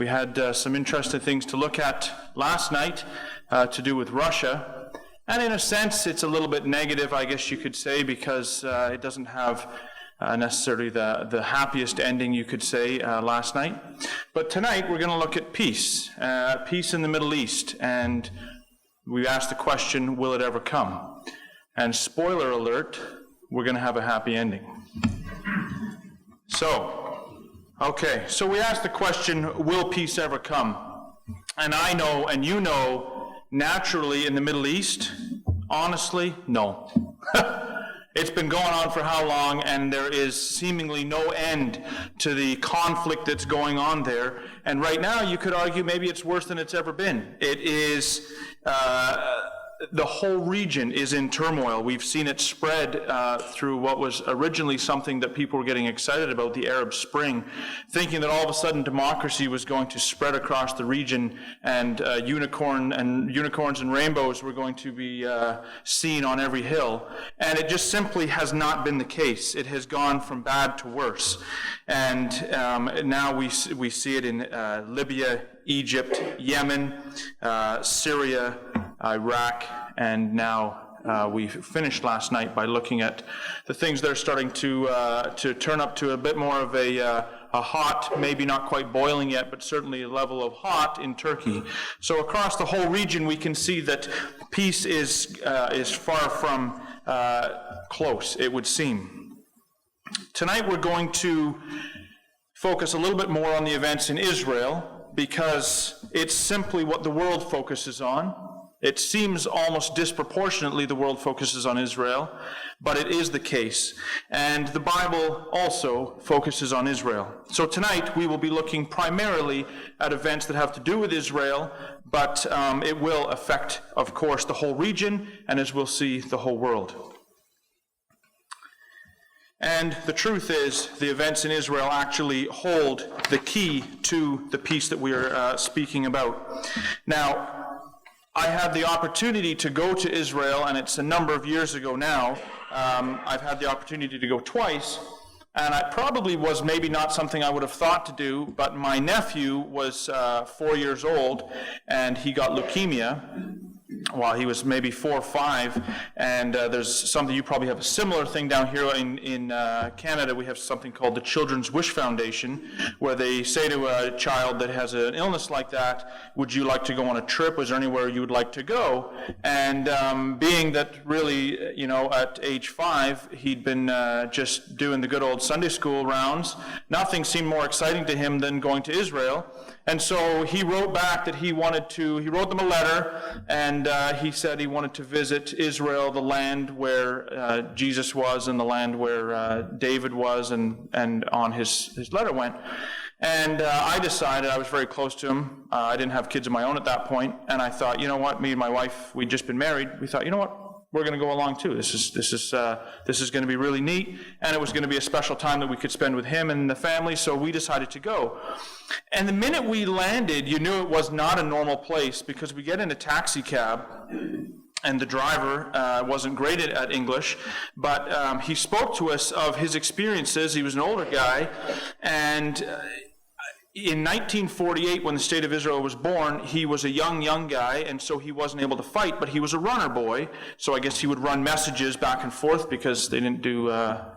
We had some interesting things to look at last night to do with Russia. And in a sense, it's a little bit negative, I guess you could say, because it doesn't have necessarily the happiest ending, you could say, last night. But tonight, we're going to look at peace, peace in the Middle East. And we asked the question, will it ever come? And spoiler alert, we're going to have a happy ending. So we asked the question, will peace ever come? And I know, and you know, naturally in the Middle East, honestly, no. It's been going on for how long, and there is seemingly no end to the conflict that's going on there. And right now, you could argue maybe it's worse than it's ever been. It is, the whole region is in turmoil. We've seen it spread through what was originally something that people were getting excited about, the Arab Spring, thinking that all of a sudden democracy was going to spread across the region, and unicorns and rainbows were going to be seen on every hill. And it just simply has not been the case. It has gone from bad to worse. And now we see it in Libya, Egypt, Yemen, Syria, Iraq, and now we finished last night by looking at the things that are starting to turn up to a bit more of a hot, maybe not quite boiling yet, but certainly a level of hot in Turkey. So across the whole region, we can see that peace is far from close, it would seem. Tonight we're going to focus a little bit more on the events in Israel, because it's simply what the world focuses on. It seems almost disproportionately the world focuses on Israel, but it is the case. And the Bible also focuses on Israel. So tonight we will be looking primarily at events that have to do with Israel, but it will affect, of course, the whole region, and as we'll see, the whole world. And the truth is, the events in Israel actually hold the key to the peace that we are speaking about. Now, I had the opportunity to go to Israel, and it's a number of years ago now. I've had the opportunity to go twice, and it probably was maybe not something I would have thought to do, but my nephew was 4 years old, and he got leukemia while he was maybe 4 or 5, and there's something, you probably have a similar thing down here in Canada. We have something called the Children's Wish Foundation, where they say to a child that has an illness like that, would you like to go on a trip? Was there anywhere you would like to go? And being that really, at age 5, he'd been just doing the good old Sunday school rounds, nothing seemed more exciting to him than going to Israel. And so he wrote back that he wrote them a letter, and he said he wanted to visit Israel, the land where Jesus was and the land where David was, and on his letter went. And I decided, I was very close to him. I didn't have kids of my own at that point, and I thought, you know what, me and my wife, we'd just been married. We thought, you know what, we're going to go along too. This is going to be really neat, and it was going to be a special time that we could spend with him and the family, so we decided to go. And the minute we landed, you knew it was not a normal place, because we get in a taxi cab, and the driver wasn't great at English, but he spoke to us of his experiences. He was an older guy, and in 1948, when the state of Israel was born, he was a young guy, and so he wasn't able to fight, but he was a runner boy, so I guess he would run messages back and forth, because they didn't do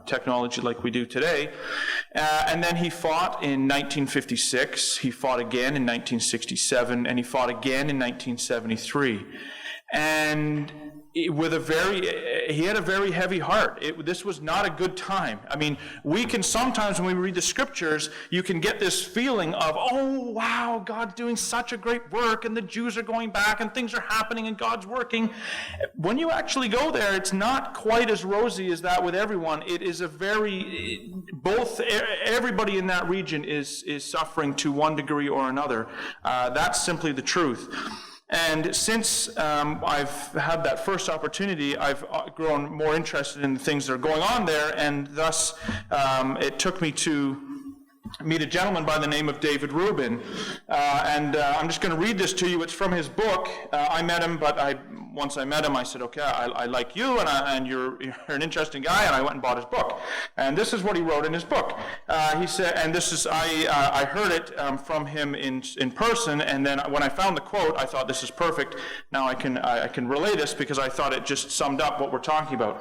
technology like we do today. And then he fought in 1956, he fought again in 1967, and he fought again in 1973. And he had a very heavy heart. This was not a good time. I mean, we can sometimes, when we read the scriptures, you can get this feeling of, oh, wow, God's doing such a great work, and the Jews are going back, and things are happening, and God's working. When you actually go there, it's not quite as rosy as that with everyone. It is everybody in that region is suffering to one degree or another. That's simply the truth. And since I've had that first opportunity, I've grown more interested in the things that are going on there, and thus it took me to meet a gentleman by the name of David Rubin. And I'm just going to read this to you. It's from his book. I met him, but once I met him, I said, okay, I like you, and you're an interesting guy, and I went and bought his book. And this is what he wrote in his book. He said, and this is, I heard it from him in person, and then when I found the quote, I thought, this is perfect. Now I can relay this because I thought it just summed up what we're talking about.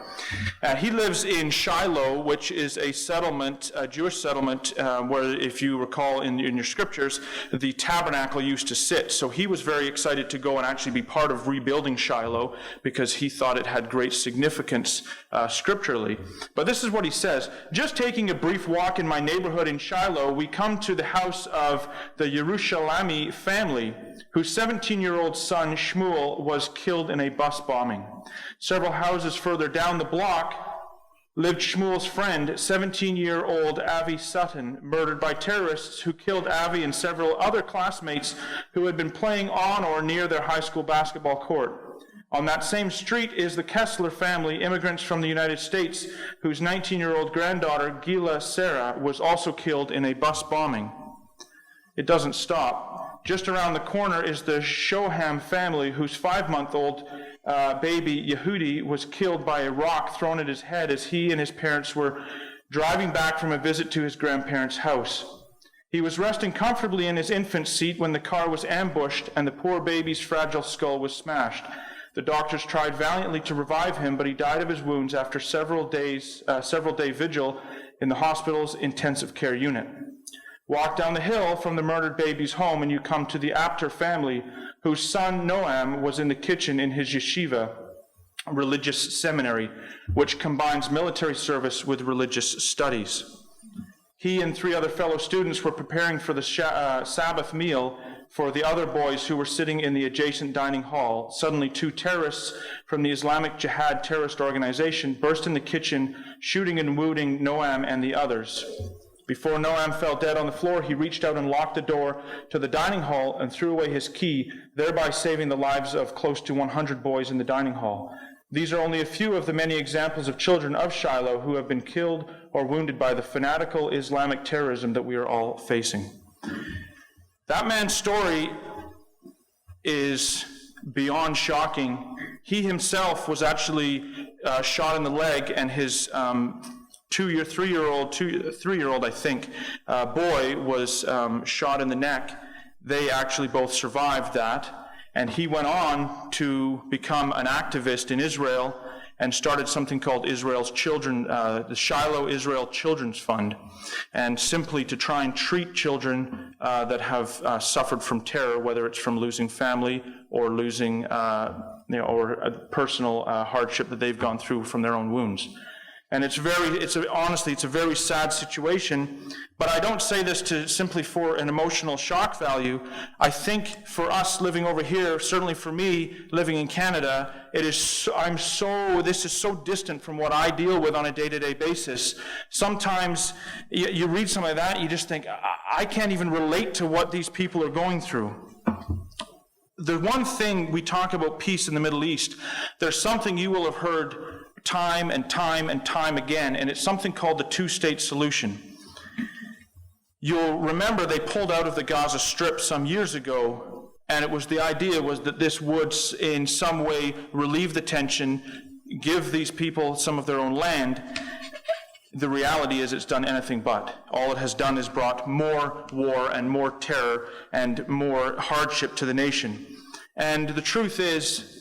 He lives in Shiloh, which is a settlement, a Jewish settlement, where, if you recall in your scriptures, the tabernacle used to sit. So he was very excited to go and actually be part of rebuilding Shiloh because he thought it had great significance scripturally. But this is what he says: just taking a brief walk in my neighborhood in Shiloh, we come to the house of the Yerushalmi family, whose 17-year-old son Shmuel was killed in a bus bombing. Several houses further down the block lived Shmuel's friend, 17-year-old Avi Sutton, murdered by terrorists who killed Avi and several other classmates who had been playing on or near their high school basketball court. On that same street is the Kessler family, immigrants from the United States, whose 19-year-old granddaughter, Gila Sarah, was also killed in a bus bombing. It doesn't stop. Just around the corner is the Shoham family, whose 5-month-old baby Yehudi was killed by a rock thrown at his head as he and his parents were driving back from a visit to his grandparents' house. He was resting comfortably in his infant seat when the car was ambushed and the poor baby's fragile skull was smashed. The doctors tried valiantly to revive him, but he died of his wounds after several-day vigil in the hospital's intensive care unit. Walk down the hill from the murdered baby's home and you come to the Apter family, whose son Noam was in the kitchen in his yeshiva, religious seminary, which combines military service with religious studies. He and 3 other fellow students were preparing for the Sabbath meal for the other boys who were sitting in the adjacent dining hall. Suddenly, 2 terrorists from the Islamic Jihad terrorist organization burst in the kitchen, shooting and wounding Noam and the others. Before Noam fell dead on the floor, he reached out and locked the door to the dining hall and threw away his key, thereby saving the lives of close to 100 boys in the dining hall. These are only a few of the many examples of children of Shiloh who have been killed or wounded by the fanatical Islamic terrorism that we are all facing. That man's story is beyond shocking. He himself was actually shot in the leg, and his three-year-old, I think, boy was shot in the neck. They actually both survived that. And he went on to become an activist in Israel and started something called Israel's Children, the Shiloh Israel Children's Fund, and simply to try and treat children that have suffered from terror, whether it's from losing family or losing, or a personal hardship that they've gone through from their own wounds. And honestly, it's a very sad situation, but I don't say this simply for an emotional shock value. I think for us living over here, certainly for me living in Canada, this is so distant from what I deal with on a day-to-day basis. Sometimes you read something like that, you just think, I can't even relate to what these people are going through. The one thing we talk about peace in the Middle East, there's something you will have heard time and time and time again, and it's something called the two-state solution. You'll remember they pulled out of the Gaza Strip some years ago, and the idea was that this would in some way relieve the tension, give these people some of their own land. The reality is it's done anything but. All it has done is brought more war and more terror and more hardship to the nation. And the truth is,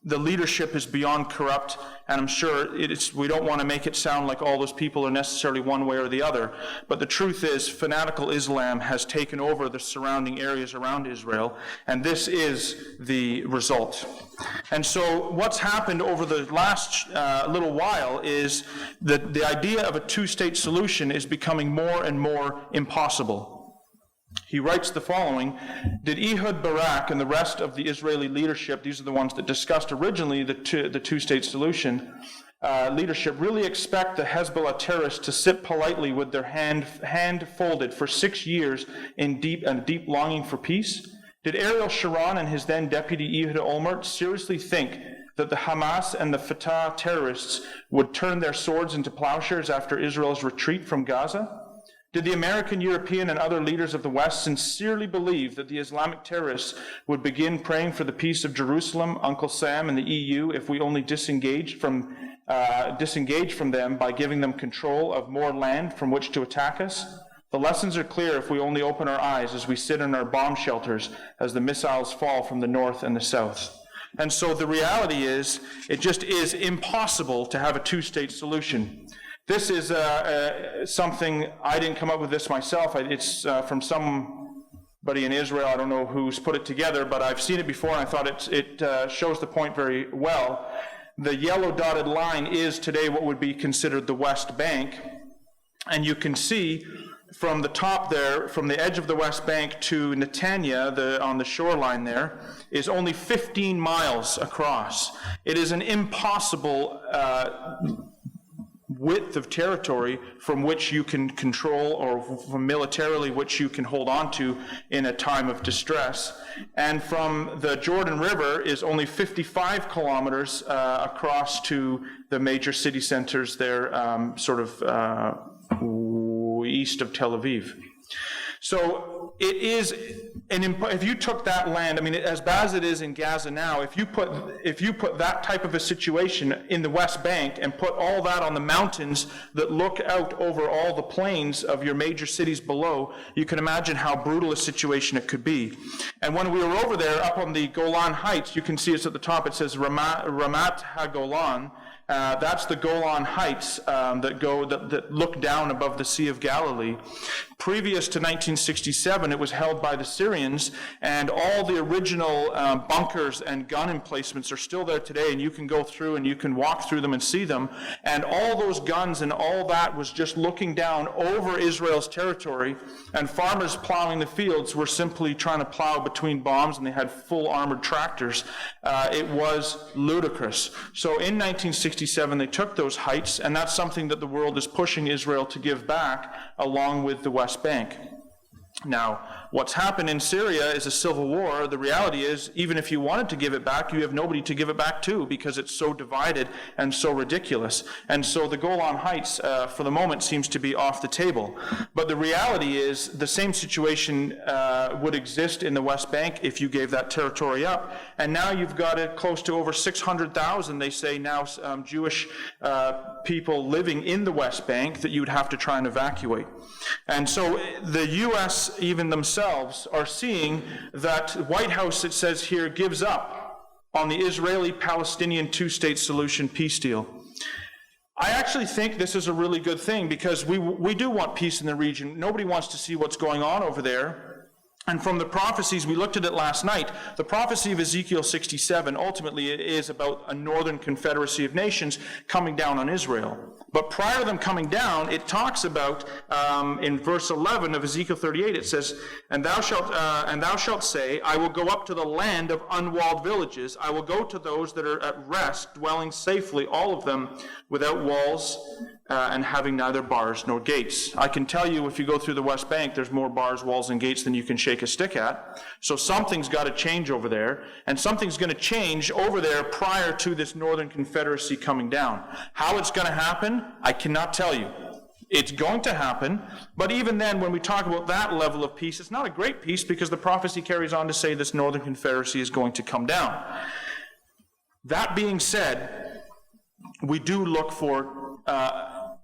the leadership is beyond corrupt, and I'm sure we don't want to make it sound like all those people are necessarily one way or the other, but the truth is fanatical Islam has taken over the surrounding areas around Israel, and this is the result. And so what's happened over the last little while is that the idea of a two-state solution is becoming more and more impossible. He writes the following: did Ehud Barak and the rest of the Israeli leadership, these are the ones that discussed originally the two-state solution, leadership really expect the Hezbollah terrorists to sit politely with their hand folded for 6 years in deep longing for peace? Did Ariel Sharon and his then deputy Ehud Olmert seriously think that the Hamas and the Fatah terrorists would turn their swords into plowshares after Israel's retreat from Gaza? Did the American, European, and other leaders of the West sincerely believe that the Islamic terrorists would begin praying for the peace of Jerusalem, Uncle Sam, and the EU if we only disengaged from them by giving them control of more land from which to attack us? The lessons are clear if we only open our eyes as we sit in our bomb shelters as the missiles fall from the north and the south. And so the reality is, it just is impossible to have a two-state solution. This is something, I didn't come up with this myself. It's from somebody in Israel. I don't know who's put it together, but I've seen it before, and I thought it shows the point very well. The yellow dotted line is today what would be considered the West Bank. And you can see from the top there, from the edge of the West Bank to Netanya, on the shoreline there, is only 15 miles across. It is an impossible width of territory from which you can control, or from militarily which you can hold on to in a time of distress. And from the Jordan River is only 55 kilometers across to the major city centers there, east of Tel Aviv. So it is if you took that land, I mean, as bad as it is in Gaza now, if you put that type of a situation in the West Bank and put all that on the mountains that look out over all the plains of your major cities below, you can imagine how brutal a situation it could be. And when we were over there up on the Golan Heights, you can see it's at the top, it says Ramat HaGolan. That's the Golan Heights that look down above the Sea of Galilee. Previous to 1967, it was held by the Syrians, and all the original bunkers and gun emplacements are still there today, and you can go through and you can walk through them and see them. And all those guns and all that was just looking down over Israel's territory, and farmers plowing the fields were simply trying to plow between bombs, and they had full armored tractors. It was ludicrous. So in 1967, they took those heights, and that's something that the world is pushing Israel to give back, along with the West Bank. Now, what's happened in Syria is a civil war. The reality is, even if you wanted to give it back, you have nobody to give it back to because it's so divided and so ridiculous. And so the Golan Heights, for the moment, seems to be off the table. But the reality is, the same situation would exist in the West Bank if you gave that territory up. And now you've got it close to over 600,000, they say now, Jewish people living in the West Bank that you would have to try and evacuate. And so the U.S. even themselves are seeing that White House, it says here, gives up on the Israeli-Palestinian two-state solution peace deal. I actually think this is a really good thing because we do want peace in the region. Nobody wants to see what's going on over there. And from the prophecies, we looked at it last night, the prophecy of Ezekiel 67, ultimately it is about a northern confederacy of nations coming down on Israel. But prior to them coming down, it talks about, in verse 11 of Ezekiel 38, it says, and thou shalt say, I will go up to the land of unwalled villages. I will go to those that are at rest, dwelling safely, all of them without walls, and having neither bars nor gates. I can tell you, if you go through the West Bank, there's more bars, walls, and gates than you can shake a stick at. So something's got to change over there, and something's going to change over there prior to this Northern Confederacy coming down. How it's going to happen, I cannot tell you. It's going to happen, but even then, when we talk about that level of peace, it's not a great peace because the prophecy carries on to say this Northern Confederacy is going to come down. That being said, we do look for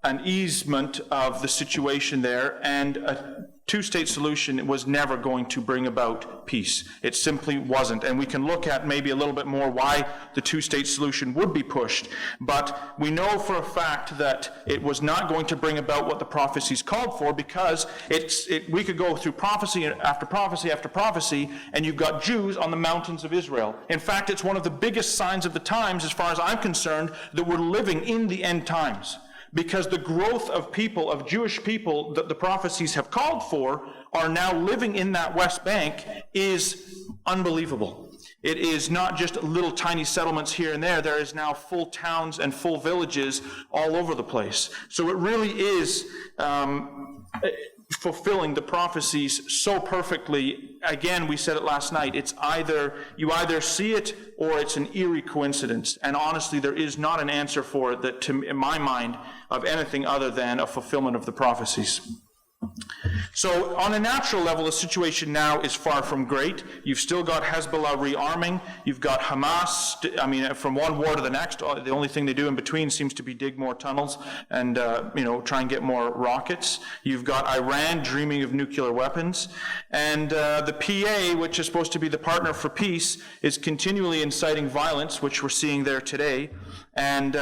an easement of the situation there, and a two-state solution was never going to bring about peace. It simply wasn't. And we can look at maybe a little bit more why the two-state solution would be pushed. But we know for a fact that it was not going to bring about what the prophecies called for, because we could go through prophecy after prophecy after prophecy, and you've got Jews on the mountains of Israel. In fact, it's one of the biggest signs of the times, as far as I'm concerned, that we're living in the end times. Because the growth of people, of Jewish people that the prophecies have called for, are now living in that West Bank is unbelievable. It is not just little tiny settlements here and there. There is now full towns and full villages all over the place. So it really is fulfilling the prophecies so perfectly. Again, we said it last night, you either see it or it's an eerie coincidence. And honestly, there is not an answer for it that, in my mind, of anything other than a fulfillment of the prophecies. So on a natural level, the situation now is far from great. You've still got Hezbollah rearming. You've got Hamas, from one war to the next. The only thing they do in between seems to be dig more tunnels and, try and get more rockets. You've got Iran dreaming of nuclear weapons. And the PA, which is supposed to be the partner for peace, is continually inciting violence, which we're seeing there today. And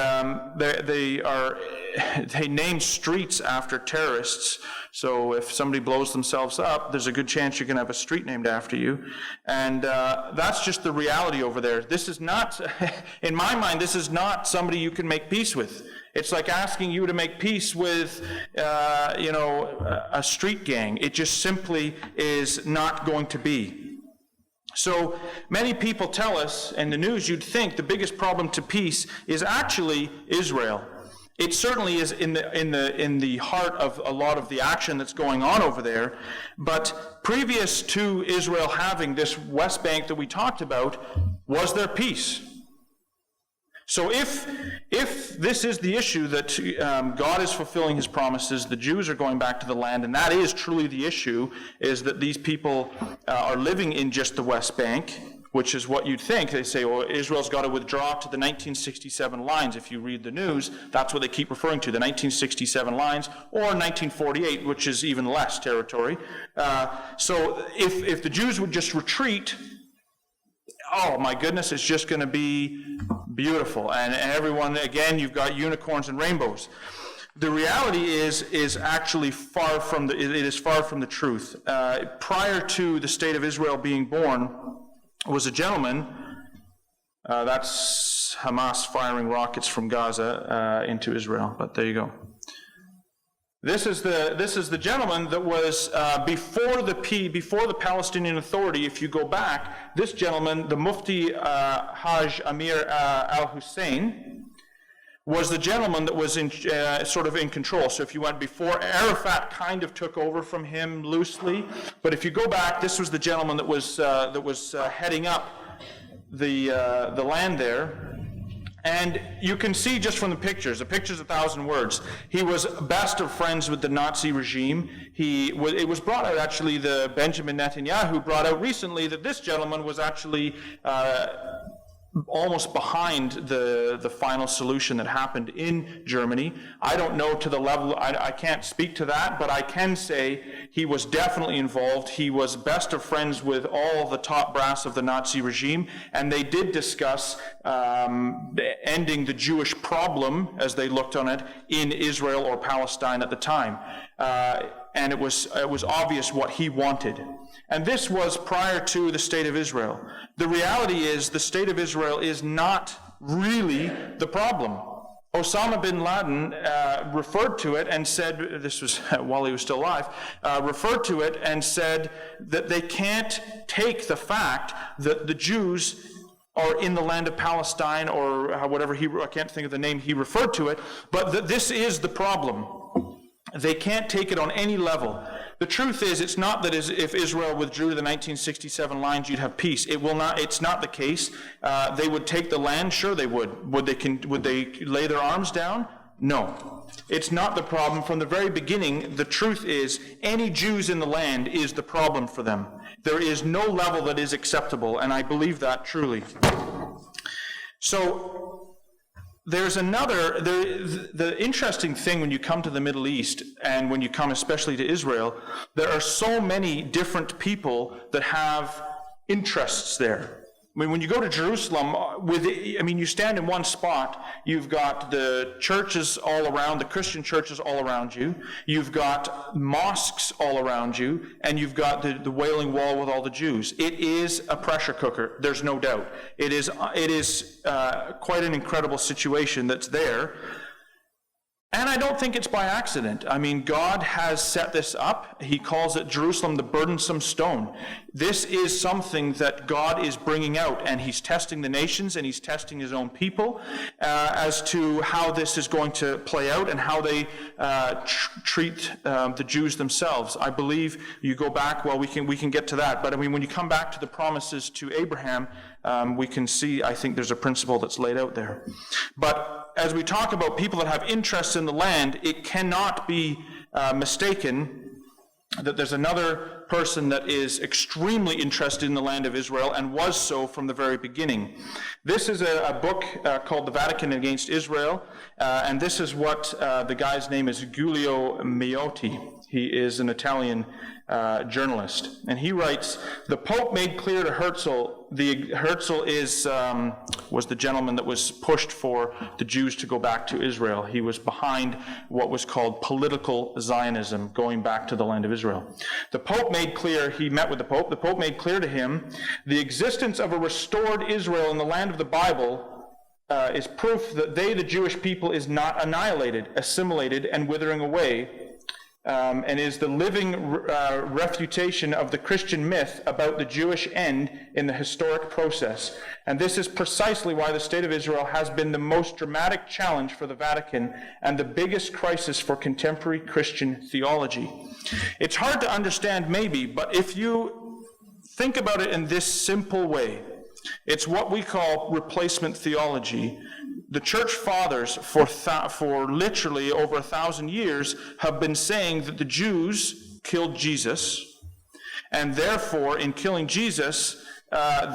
they name streets after terrorists. So if somebody blows themselves up, there's a good chance you're going to have a street named after you. And that's just the reality over there. This is not, in my mind, this is not somebody you can make peace with. It's like asking you to make peace with, a street gang. It just simply is not going to be. So many people tell us in the news, you'd think the biggest problem to peace is actually Israel. It certainly is in the heart of a lot of the action that's going on over there. But previous to Israel having this West Bank that we talked about, was there peace? So if this is the issue that God is fulfilling his promises, the Jews are going back to the land, and that is truly the issue, is that these people are living in just the West Bank, which is what you'd think. They say, well, Israel's got to withdraw to the 1967 lines. If you read the news, that's what they keep referring to, the 1967 lines, or 1948, which is even less territory. So if the Jews would just retreat, oh my goodness, it's just going to be beautiful. And everyone, again, you've got unicorns and rainbows. The reality is actually far from the truth. Prior to the state of Israel being born, was a gentleman, that's Hamas firing rockets from Gaza into Israel, but there you go. This is the gentleman that was before the Palestinian Authority. If you go back, this gentleman, the Mufti Haj Amir al-Hussein, was the gentleman that was sort of in control. So if you went before, Arafat kind of took over from him loosely. But if you go back, this was the gentleman that was heading up the land there. And you can see just from the pictures, a picture's 1,000 words. He was best of friends with the Nazi regime. It was brought out, actually, the Benjamin Netanyahu brought out recently that this gentleman was actually almost behind the final solution that happened in Germany. I don't know to the level, I can't speak to that, but I can say he was definitely involved. He was best of friends with all the top brass of the Nazi regime, and they did discuss ending the Jewish problem, as they looked on it, in Israel or Palestine at the time. And it was obvious what he wanted. And this was prior to the State of Israel. The reality is the State of Israel is not really the problem. Osama bin Laden referred to it and said, this was while he was still alive, referred to it and said that they can't take the fact that the Jews are in the land of Palestine, or whatever I can't think of the name he referred to it, but that this is the problem. They can't take it on any level. The truth is, it's not that if Israel withdrew to the 1967 lines, you'd have peace. It will not. It's not the case. They would take the land. Sure, they would. Would they lay their arms down? No. It's not the problem. From the very beginning, the truth is, any Jews in the land is the problem for them. There is no level that is acceptable, and I believe that truly. So, there's the interesting thing when you come to the Middle East, and when you come especially to Israel, there are so many different people that have interests there. I mean, when you go to Jerusalem, you stand in one spot, you've got the churches all around, the Christian churches all around you, you've got mosques all around you, and you've got the Wailing Wall with all the Jews. It is a pressure cooker, there's no doubt. It is quite an incredible situation that's there. And I don't think it's by accident. I mean, God has set this up. He calls it Jerusalem the burdensome stone. This is something that God is bringing out, and he's testing the nations, and he's testing his own people as to how this is going to play out and how they treat the Jews themselves. I believe you go back, well, we can get to that, but I mean, when you come back to the promises to Abraham, we can see, I think there's a principle that's laid out there. But as we talk about people that have interests in the land, it cannot be mistaken that there's another person that is extremely interested in the land of Israel and was so from the very beginning. This is a book called The Vatican Against Israel, and this is what the guy's name is, Giulio Meotti. He is an Italian journalist, and he writes, the Pope made clear to Herzl, Herzl was the gentleman that was pushed for the Jews to go back to Israel. He was behind what was called political Zionism, going back to the land of Israel. The Pope made clear, he met with the Pope made clear to him, the existence of a restored Israel in the land of the Bible is proof that they, the Jewish people, is not annihilated, assimilated, and withering away, and is the living refutation of the Christian myth about the Jewish end in the historic process. And this is precisely why the state of Israel has been the most dramatic challenge for the Vatican and the biggest crisis for contemporary Christian theology. It's hard to understand maybe, but if you think about it in this simple way, it's what we call replacement theology. The church fathers for literally over 1,000 years have been saying that the Jews killed Jesus, and therefore in killing Jesus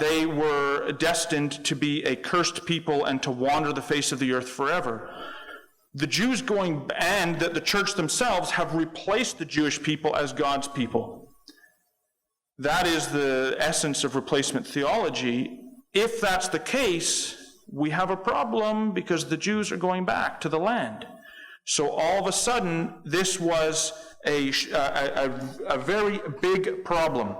they were destined to be a cursed people and to wander the face of the earth forever. The Jews and that the church themselves have replaced the Jewish people as God's people. That is the essence of replacement theology. If that's the case, we have a problem because the Jews are going back to the land. So all of a sudden, this was a very big problem.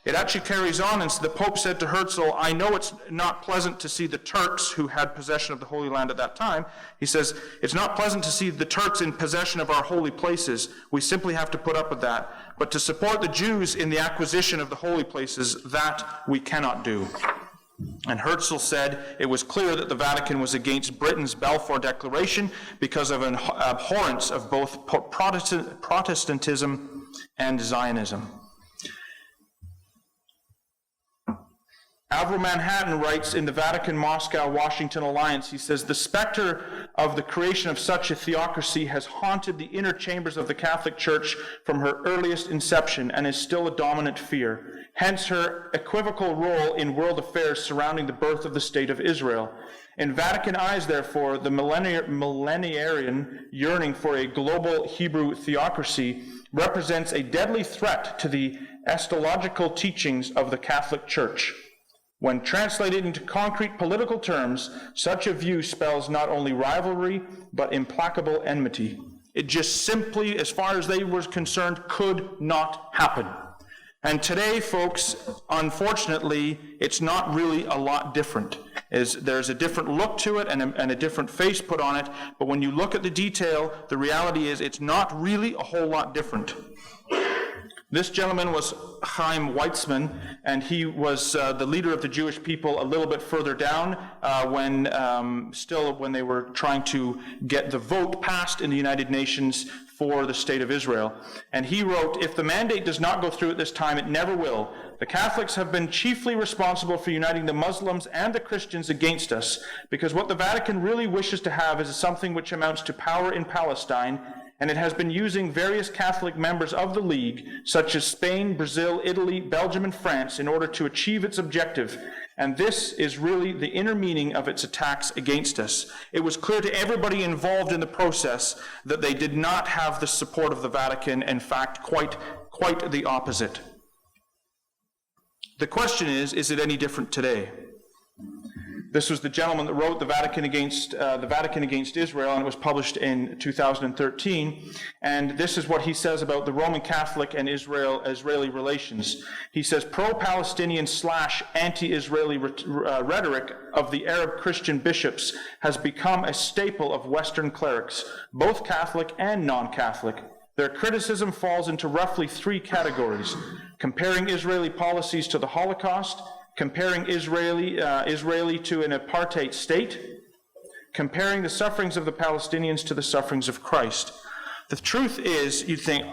It actually carries on, and so the Pope said to Herzl, I know it's not pleasant to see the Turks who had possession of the Holy Land at that time. He says, it's not pleasant to see the Turks in possession of our holy places. We simply have to put up with that. But to support the Jews in the acquisition of the holy places, that we cannot do. And Herzl said it was clear that the Vatican was against Britain's Balfour Declaration because of an abhorrence of both Protestantism and Zionism. Avril Manhattan writes in the Vatican-Moscow-Washington alliance, he says, the specter of the creation of such a theocracy has haunted the inner chambers of the Catholic Church from her earliest inception and is still a dominant fear. Hence her equivocal role in world affairs surrounding the birth of the State of Israel. In Vatican eyes, therefore, the millenarian yearning for a global Hebrew theocracy represents a deadly threat to the eschatological teachings of the Catholic Church. When translated into concrete political terms, such a view spells not only rivalry, but implacable enmity. It just simply, as far as they were concerned, could not happen. And today, folks, unfortunately, it's not really a lot different. There's a different look to it and a different face put on it, but when you look at the detail, the reality is it's not really a whole lot different. This gentleman was Chaim Weizmann, and he was the leader of the Jewish people a little bit further down when they were trying to get the vote passed in the United Nations for the State of Israel. And he wrote, if the mandate does not go through at this time, it never will. The Catholics have been chiefly responsible for uniting the Muslims and the Christians against us, because what the Vatican really wishes to have is something which amounts to power in Palestine, and it has been using various Catholic members of the League, such as Spain, Brazil, Italy, Belgium, and France, in order to achieve its objective. And this is really the inner meaning of its attacks against us. It was clear to everybody involved in the process that they did not have the support of the Vatican, in fact, quite the opposite. The question is it any different today? This was the gentleman that wrote The Vatican Against Israel, and it was published in 2013. And this is what he says about the Roman Catholic and Israeli relations. He says, pro-Palestinian / anti-Israeli rhetoric of the Arab Christian bishops has become a staple of Western clerics, both Catholic and non-Catholic. Their criticism falls into roughly 3 categories: comparing Israeli policies to the Holocaust, comparing Israeli to an apartheid state, comparing the sufferings of the Palestinians to the sufferings of Christ. The truth is, you'd think,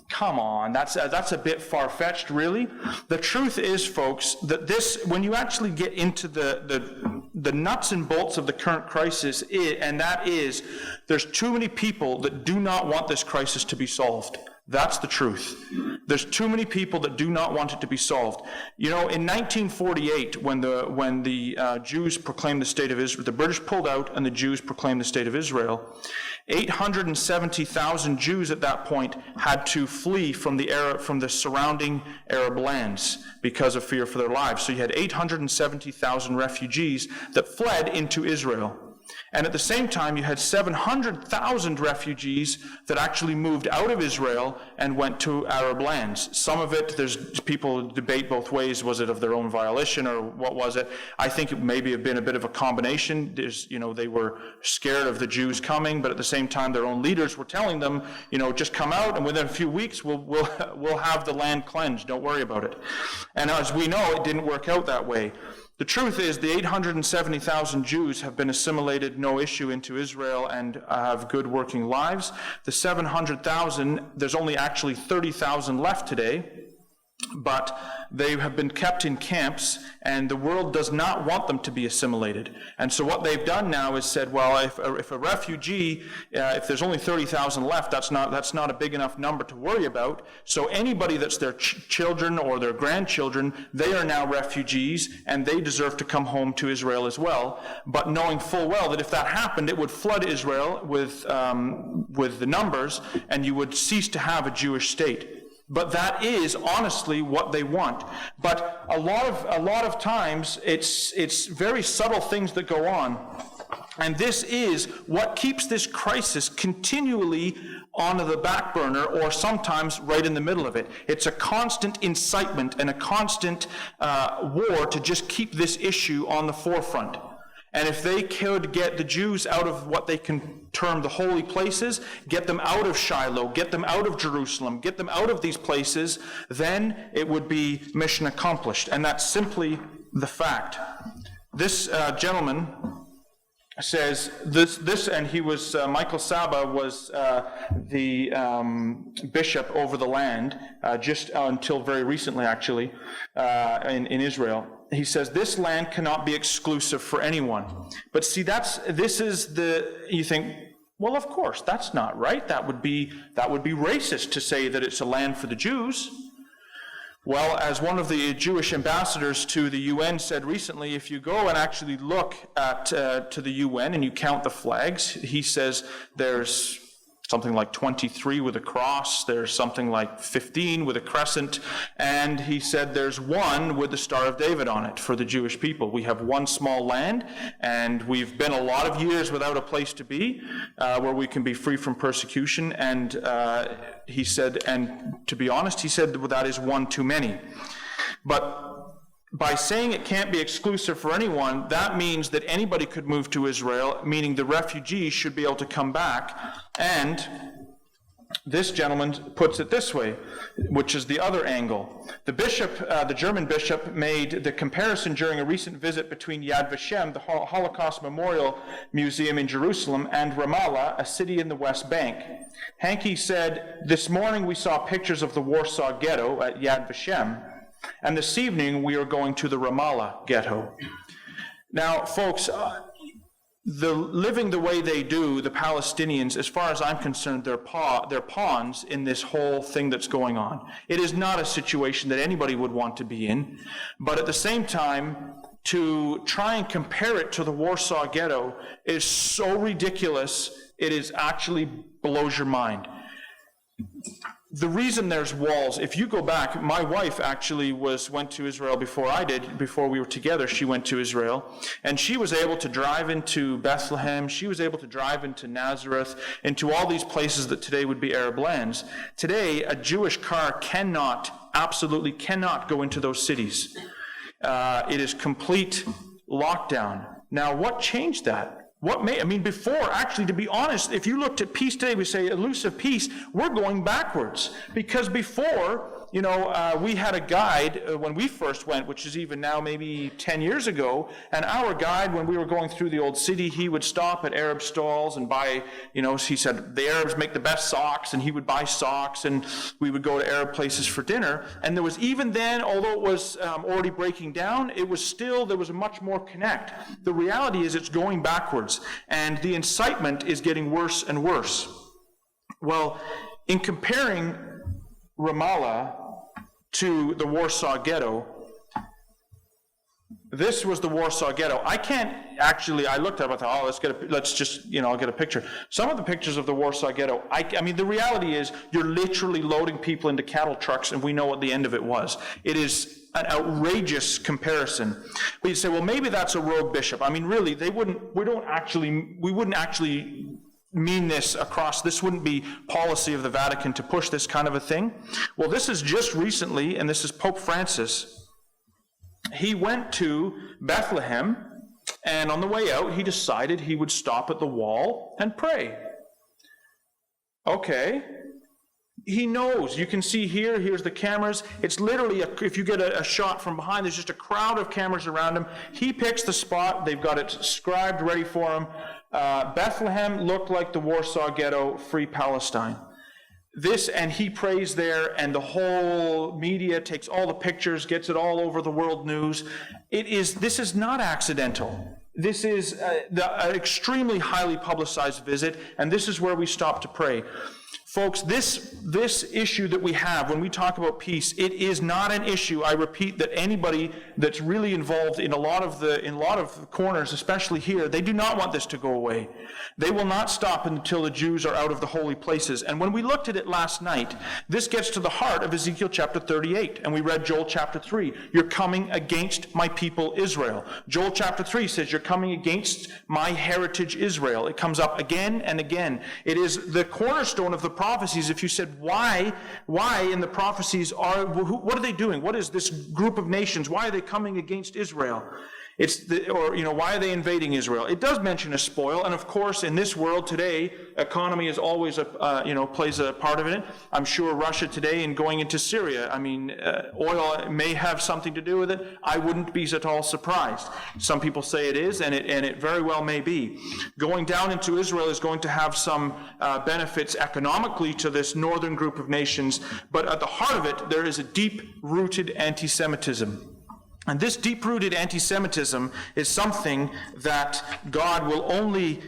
come on, that's a bit far-fetched, really. The truth is, folks, that this, when you actually get into the nuts and bolts of the current crisis, and that is, there's too many people that do not want this crisis to be solved. That's the truth. There's too many people that do not want it to be solved. You know, in 1948, when the Jews proclaimed the state of Israel, the British pulled out and the Jews proclaimed the state of Israel, 870,000 Jews at that point had to flee from the surrounding Arab lands because of fear for their lives. So you had 870,000 refugees that fled into Israel. And at the same time, you had 700,000 refugees that actually moved out of Israel and went to Arab lands. Some of it, there's people debate both ways. Was it of their own volition or what was it? I think it maybe have been a bit of a combination. They were scared of the Jews coming, but at the same time, their own leaders were telling them, just come out, and within a few weeks, we'll have the land cleansed. Don't worry about it. And as we know, it didn't work out that way. The truth is the 870,000 Jews have been assimilated, no issue, into Israel and have good working lives. The 700,000, there's only actually 30,000 left today, but they have been kept in camps, and the world does not want them to be assimilated. And so what they've done now is said, well, if a refugee, if there's only 30,000 left, that's not a big enough number to worry about. So anybody that's their children or their grandchildren, they are now refugees, and they deserve to come home to Israel as well. But knowing full well that if that happened, it would flood Israel with the numbers, and you would cease to have a Jewish state. But that is honestly what they want. But a lot of times it's very subtle things that go on. And this is what keeps this crisis continually on the back burner, or sometimes right in the middle of it. It's a constant incitement and a constant war to just keep this issue on the forefront. And if they could get the Jews out of what they can term the holy places, get them out of Shiloh, get them out of Jerusalem, get them out of these places, then it would be mission accomplished. And that's simply the fact. This gentleman says this, and he was, Michael Saba was the bishop over the land, just until very recently, actually, in Israel. He says, this land cannot be exclusive for anyone. But see, you think, well, of course, that's not right. That would be racist to say that it's a land for the Jews. Well, as one of the Jewish ambassadors to the UN said recently, if you go and actually look at to the UN and you count the flags, he says there's something like 23 with a cross, there's something like 15 with a crescent, and he said there's one with the Star of David on it for the Jewish people. We have one small land, and we've been a lot of years without a place to be, where we can be free from persecution, and he said, and to be honest, he said that is one too many. But by saying it can't be exclusive for anyone, that means that anybody could move to Israel, meaning the refugees should be able to come back. And this gentleman puts it this way, which is the other angle. The German bishop, made the comparison during a recent visit between Yad Vashem, the Holocaust Memorial Museum in Jerusalem, and Ramallah, a city in the West Bank. Hankey said, "This morning we saw pictures of the Warsaw Ghetto at Yad Vashem, and this evening we are going to the Ramallah Ghetto." Now, folks, living the way they do, the Palestinians, as far as I'm concerned, they're pawns in this whole thing that's going on. It is not a situation that anybody would want to be in, but at the same time, to try and compare it to the Warsaw Ghetto is so ridiculous, it is actually blows your mind. The reason there's walls, if you go back, my wife actually went to Israel before I did. Before we were together, she went to Israel, and she was able to drive into Bethlehem, she was able to drive into Nazareth, into all these places that today would be Arab lands. Today, a Jewish car absolutely cannot go into those cities. It is complete lockdown. Now, what changed that? Before, actually, to be honest, if you looked at peace today, we say elusive peace, we're going backwards. Because before, we had a guide when we first went, which is even now maybe 10 years ago, and our guide, when we were going through the old city, he would stop at Arab stalls and buy, he said, the Arabs make the best socks, and he would buy socks, and we would go to Arab places for dinner. And there was, even then, although it was already breaking down, there was a much more connect. The reality is it's going backwards, and the incitement is getting worse and worse. Well, in comparing Ramallah to the Warsaw Ghetto, this was the Warsaw Ghetto. I looked up, I thought, let's just, I'll get a picture. Some of the pictures of the Warsaw Ghetto, I mean, the reality is you're literally loading people into cattle trucks, and we know what the end of it was. It is an outrageous comparison. But you say, well, maybe that's a rogue bishop. I mean, really, we wouldn't actually mean this across. This wouldn't be policy of the Vatican to push this kind of a thing. Well, this is just recently, and this is Pope Francis. He went to Bethlehem, and on the way out, he decided he would stop at the wall and pray. Okay. He knows. You can see here's the cameras. It's literally, if you get a shot from behind, there's just a crowd of cameras around him. He picks the spot. They've got it scribed ready for him. Bethlehem looked like the Warsaw Ghetto, free Palestine. And he prays there, and the whole media takes all the pictures, gets it all over the world news. This is not accidental. This is an extremely highly publicized visit, and this is where we stop to pray. Folks, this issue that we have when we talk about peace, it is not an issue, I repeat, that anybody that's really involved in a lot of the corners, especially here, they do not want this to go away. They will not stop until the Jews are out of the holy places. And when we looked at it last night, this gets to the heart of Ezekiel chapter 38, and we read Joel chapter 3. You're coming against my people Israel. Joel chapter 3 says you're coming against my heritage Israel. It comes up again and again. It is the cornerstone of the prophecies. If you said, why in the prophecies what are they doing? What is this group of nations? Why are they coming against Israel? Why are they invading Israel? It does mention a spoil, and of course, in this world today, economy is always plays a part of it. I'm sure Russia today and going into Syria, oil may have something to do with it. I wouldn't be at all surprised. Some people say it is, and it very well may be. Going down into Israel is going to have some benefits economically to this northern group of nations, but at the heart of it, there is a deep-rooted anti-Semitism. And this deep-rooted anti-Semitism is something that God will only,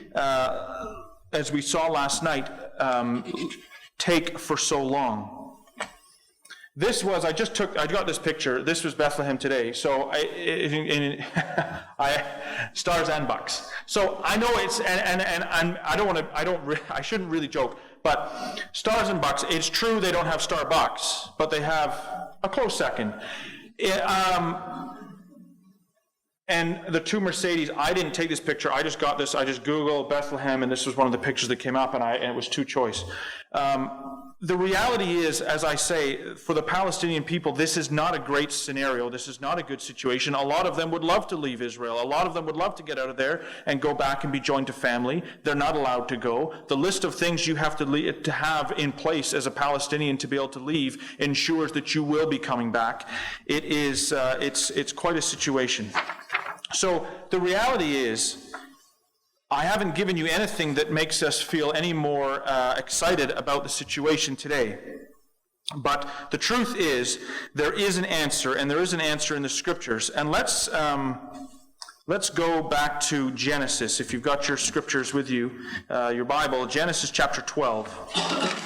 as we saw last night, take for so long. This was, I got this picture. This was Bethlehem today. So stars and bucks. So I know it's, and I shouldn't really joke, but stars and bucks, it's true they don't have Starbucks, but they have a close second. And the two Mercedes, I didn't take this picture, I just got this, I just Googled Bethlehem, and this was one of the pictures that came up, and it was two choice. The reality is, as I say, for the Palestinian people, this is not a great scenario. This is not a good situation. A lot of them would love to leave Israel. A lot of them would love to get out of there and go back and be joined to family. They're not allowed to go. The list of things you have to have in place as a Palestinian to be able to leave ensures that you will be coming back. It is, it's quite a situation. So the reality is, I haven't given you anything that makes us feel any more excited about the situation today. But the truth is, there is an answer, and there is an answer in the Scriptures. And let's go back to Genesis. If you've got your Scriptures with you, your Bible, Genesis chapter 12.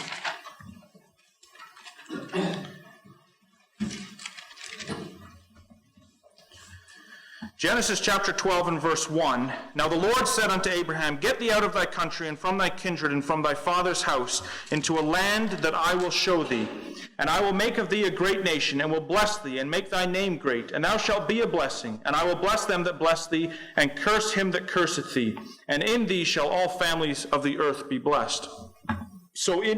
Genesis chapter 12 and verse 1. Now the Lord said unto Abraham, Get thee out of thy country and from thy kindred and from thy father's house into a land that I will show thee. And I will make of thee a great nation, and will bless thee, and make thy name great. And thou shalt be a blessing. And I will bless them that bless thee, and curse him that curseth thee. And in thee shall all families of the earth be blessed. So in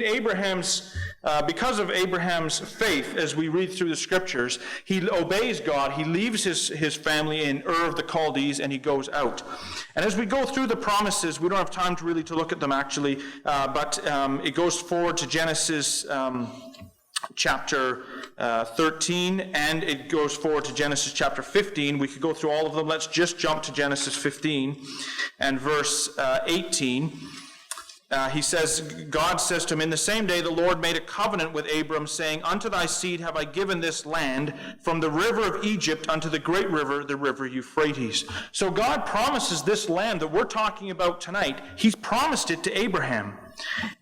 because of Abraham's faith, as we read through the Scriptures, he obeys God, he leaves his family in Ur of the Chaldees, and he goes out. And as we go through the promises, we don't have time to look at them actually, but it goes forward to Genesis chapter 13, and it goes forward to Genesis chapter 15. We could go through all of them. Let's just jump to Genesis 15 and verse 18. God says to him, In the same day the Lord made a covenant with Abram, saying, Unto thy seed have I given this land, from the river of Egypt unto the great river, the river Euphrates. So God promises this land that we're talking about tonight. He's promised it to Abraham.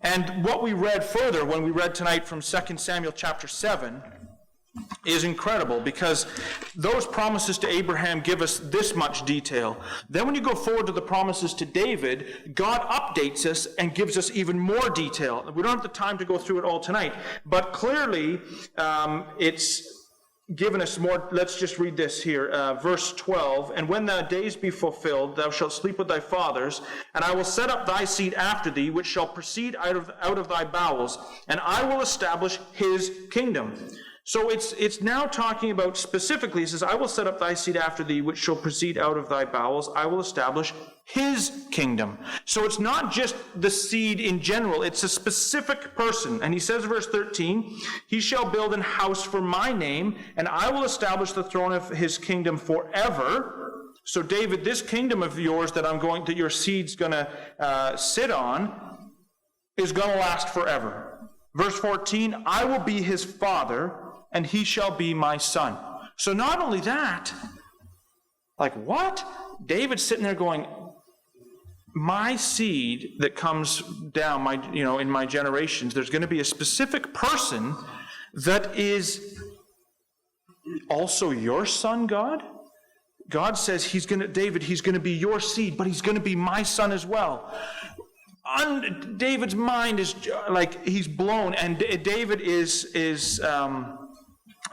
And what we read further when we read tonight from 2 Samuel chapter 7 is incredible, because those promises to Abraham give us this much detail. Then when you go forward to the promises to David, God updates us and gives us even more detail. We don't have the time to go through it all tonight, but clearly it's given us more. Let's just read this here, verse 12. And when thy days be fulfilled, thou shalt sleep with thy fathers, and I will set up thy seed after thee, which shall proceed out of thy bowels, and I will establish his kingdom. So it's now talking about specifically, it says, I will set up thy seed after thee, which shall proceed out of thy bowels. I will establish his kingdom. So it's not just the seed in general, it's a specific person. And he says, verse 13, he shall build an house for my name, and I will establish the throne of his kingdom forever. So David, this kingdom of yours that your seed's going to sit on is going to last forever. Verse 14, I will be his father, and he shall be my son. So not only that, like what? David's sitting there going, my seed that comes down, in my generations, there's going to be a specific person that is also your son, God? God says David, he's going to be your seed, but he's going to be my son as well. David's mind is like he's blown, and David is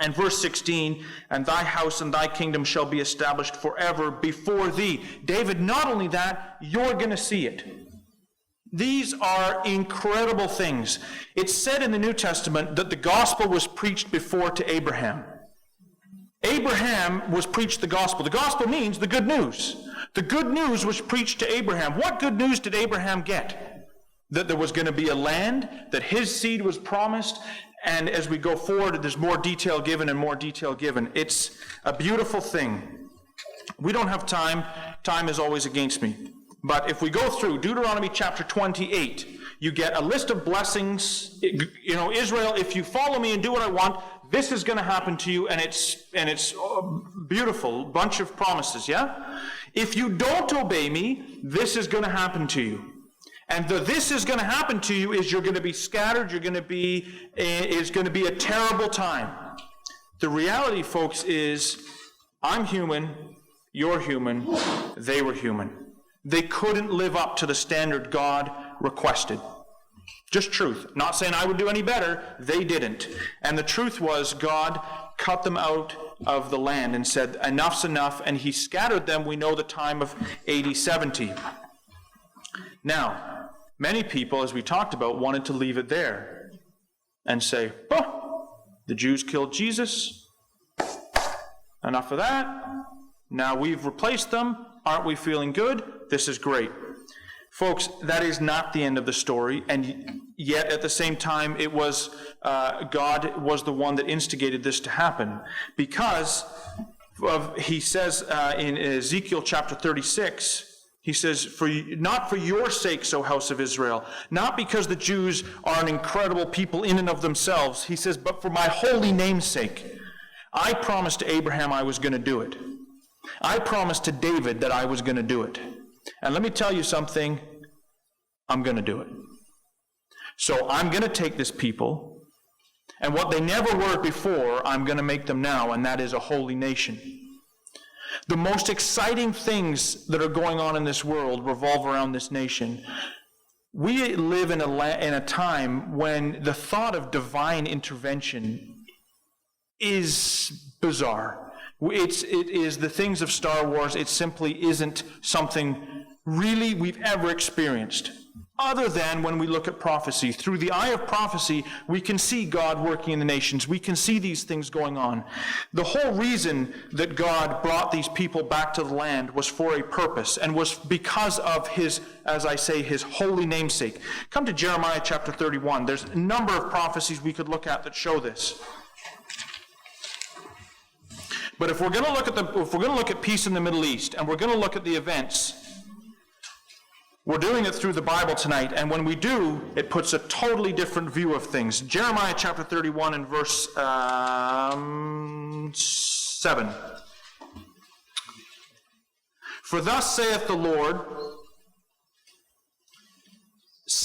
and verse 16, and thy house and thy kingdom shall be established forever before thee. David, not only that, you're going to see it. These are incredible things. It's said in the New Testament that the gospel was preached before to Abraham. Abraham was preached the gospel. The gospel means the good news. The good news was preached to Abraham. What good news did Abraham get? That there was going to be a land, that his seed was promised, and as we go forward, there's more detail given and more detail given. It's a beautiful thing. We don't have time. Time is always against me. But if we go through Deuteronomy chapter 28, you get a list of blessings. Israel, if you follow me and do what I want, this is going to happen to you, and it's beautiful, bunch of promises, yeah? If you don't obey me, this is going to happen to you. And this is going to happen to you is you're going to be scattered, it's going to be a terrible time. The reality, folks, is I'm human, you're human, they were human. They couldn't live up to the standard God requested. Just truth. Not saying I would do any better, they didn't. And the truth was God cut them out of the land and said, enough's enough, and he scattered them. We know the time of AD 70. Now, many people, as we talked about, wanted to leave it there and say, the Jews killed Jesus. Enough of that. Now we've replaced them. Aren't we feeling good? This is great. Folks, that is not the end of the story, and yet at the same time, it was God was the one that instigated this to happen, because he says in Ezekiel chapter 36, he says, not for your sakes, O house of Israel, not because the Jews are an incredible people in and of themselves. He says, but for my holy name's sake. I promised to Abraham I was going to do it. I promised to David that I was going to do it. And let me tell you something, I'm going to do it. So I'm going to take this people, and what they never were before, I'm going to make them now, and that is a holy nation. The most exciting things that are going on in this world revolve around this nation. We live in a time when the thought of divine intervention is bizarre. It is the things of Star Wars. It simply isn't something really we've ever experienced. Other than when we look at prophecy. Through the eye of prophecy, we can see God working in the nations. We can see these things going on. The whole reason that God brought these people back to the land was for a purpose, and was because of his, as I say, his holy namesake. Come to Jeremiah chapter 31. There's a number of prophecies we could look at that show this. But if we're going to look at peace in the Middle East, and we're going to look at the events, we're doing it through the Bible tonight, and when we do, it puts a totally different view of things. Jeremiah chapter 31 and verse 7. For thus saith the Lord,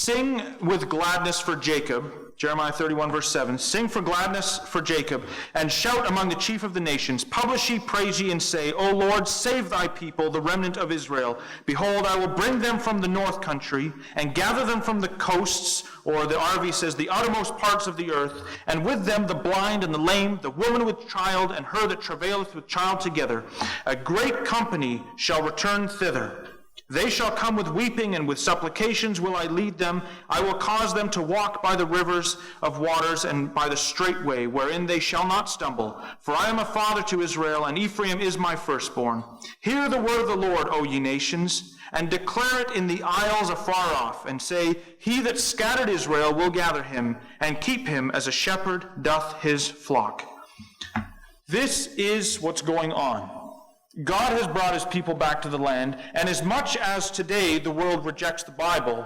Sing with gladness for Jacob, Jeremiah 31, verse 7. Sing for gladness for Jacob, and shout among the chief of the nations. Publish ye, praise ye, and say, O Lord, save thy people, the remnant of Israel. Behold, I will bring them from the north country, and gather them from the coasts, or the RV says, the uttermost parts of the earth, and with them the blind and the lame, the woman with child, and her that travaileth with child together. A great company shall return thither. They shall come with weeping, and with supplications will I lead them. I will cause them to walk by the rivers of waters, and by the straight way, wherein they shall not stumble. For I am a father to Israel, and Ephraim is my firstborn. Hear the word of the Lord, O ye nations, and declare it in the isles afar off, and say, He that scattered Israel will gather him, and keep him as a shepherd doth his flock. This is what's going on. God has brought his people back to the land, and as much as today the world rejects the Bible,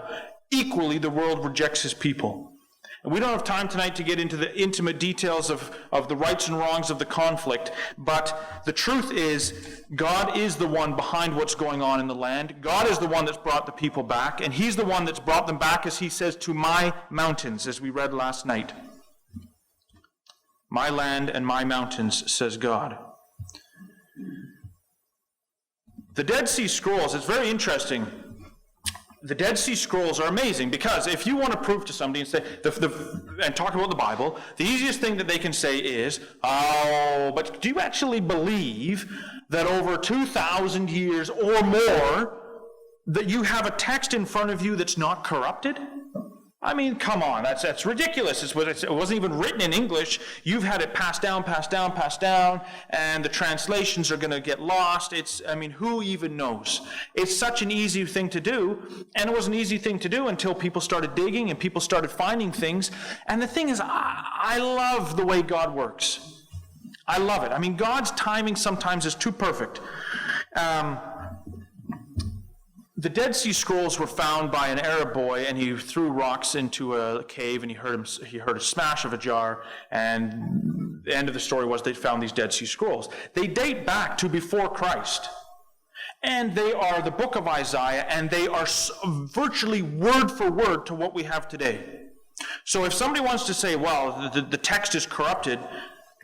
equally the world rejects his people. And we don't have time tonight to get into the intimate details of the rights and wrongs of the conflict, but the truth is, God is the one behind what's going on in the land. God is the one that's brought the people back, and he's the one that's brought them back, as he says, to my mountains, as we read last night. My land and my mountains, says God. The Dead Sea Scrolls, it's very interesting. The Dead Sea Scrolls are amazing because if you want to prove to somebody and say, and talk about the Bible, the easiest thing that they can say is, oh, but do you actually believe that over 2,000 years or more that you have a text in front of you that's not corrupted? I mean, come on, that's ridiculous. It wasn't even written in English. You've had it passed down, and the translations are going to get lost. Who even knows? It's such an easy thing to do, and it was an easy thing to do until people started digging and people started finding things. And the thing is, I love the way God works. I love it. I mean, God's timing sometimes is too perfect. The Dead Sea Scrolls were found by an Arab boy, and he threw rocks into a cave, and he heard a smash of a jar, and the end of the story was they found these Dead Sea Scrolls. They date back to before Christ, and they are the book of Isaiah, and they are virtually word for word to what we have today. So if somebody wants to say, well, the text is corrupted,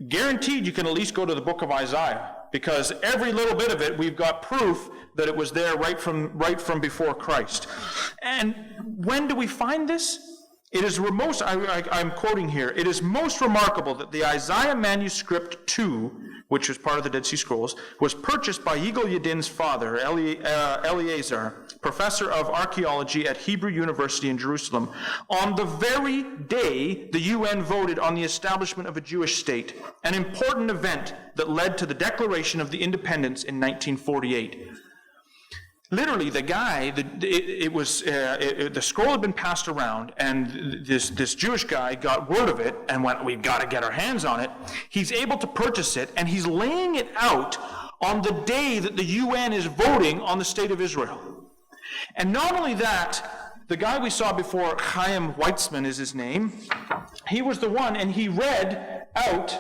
guaranteed you can at least go to the book of Isaiah, because every little bit of it, we've got proof that it was there right from before Christ. And when do we find this? It is most, I'm quoting here, it is most remarkable that the Isaiah manuscript 2, which was part of the Dead Sea Scrolls, was purchased by Yigal Yadin's father, Eleazar, professor of archaeology at Hebrew University in Jerusalem, on the very day the UN voted on the establishment of a Jewish state, an important event that led to the declaration of the independence in 1948. Literally, the guy, the scroll had been passed around, and this Jewish guy got word of it and went, we've got to get our hands on it. He's able to purchase it, and he's laying it out on the day that the UN is voting on the state of Israel. And not only that, the guy we saw before, Chaim Weitzman is his name, he was the one, and he read out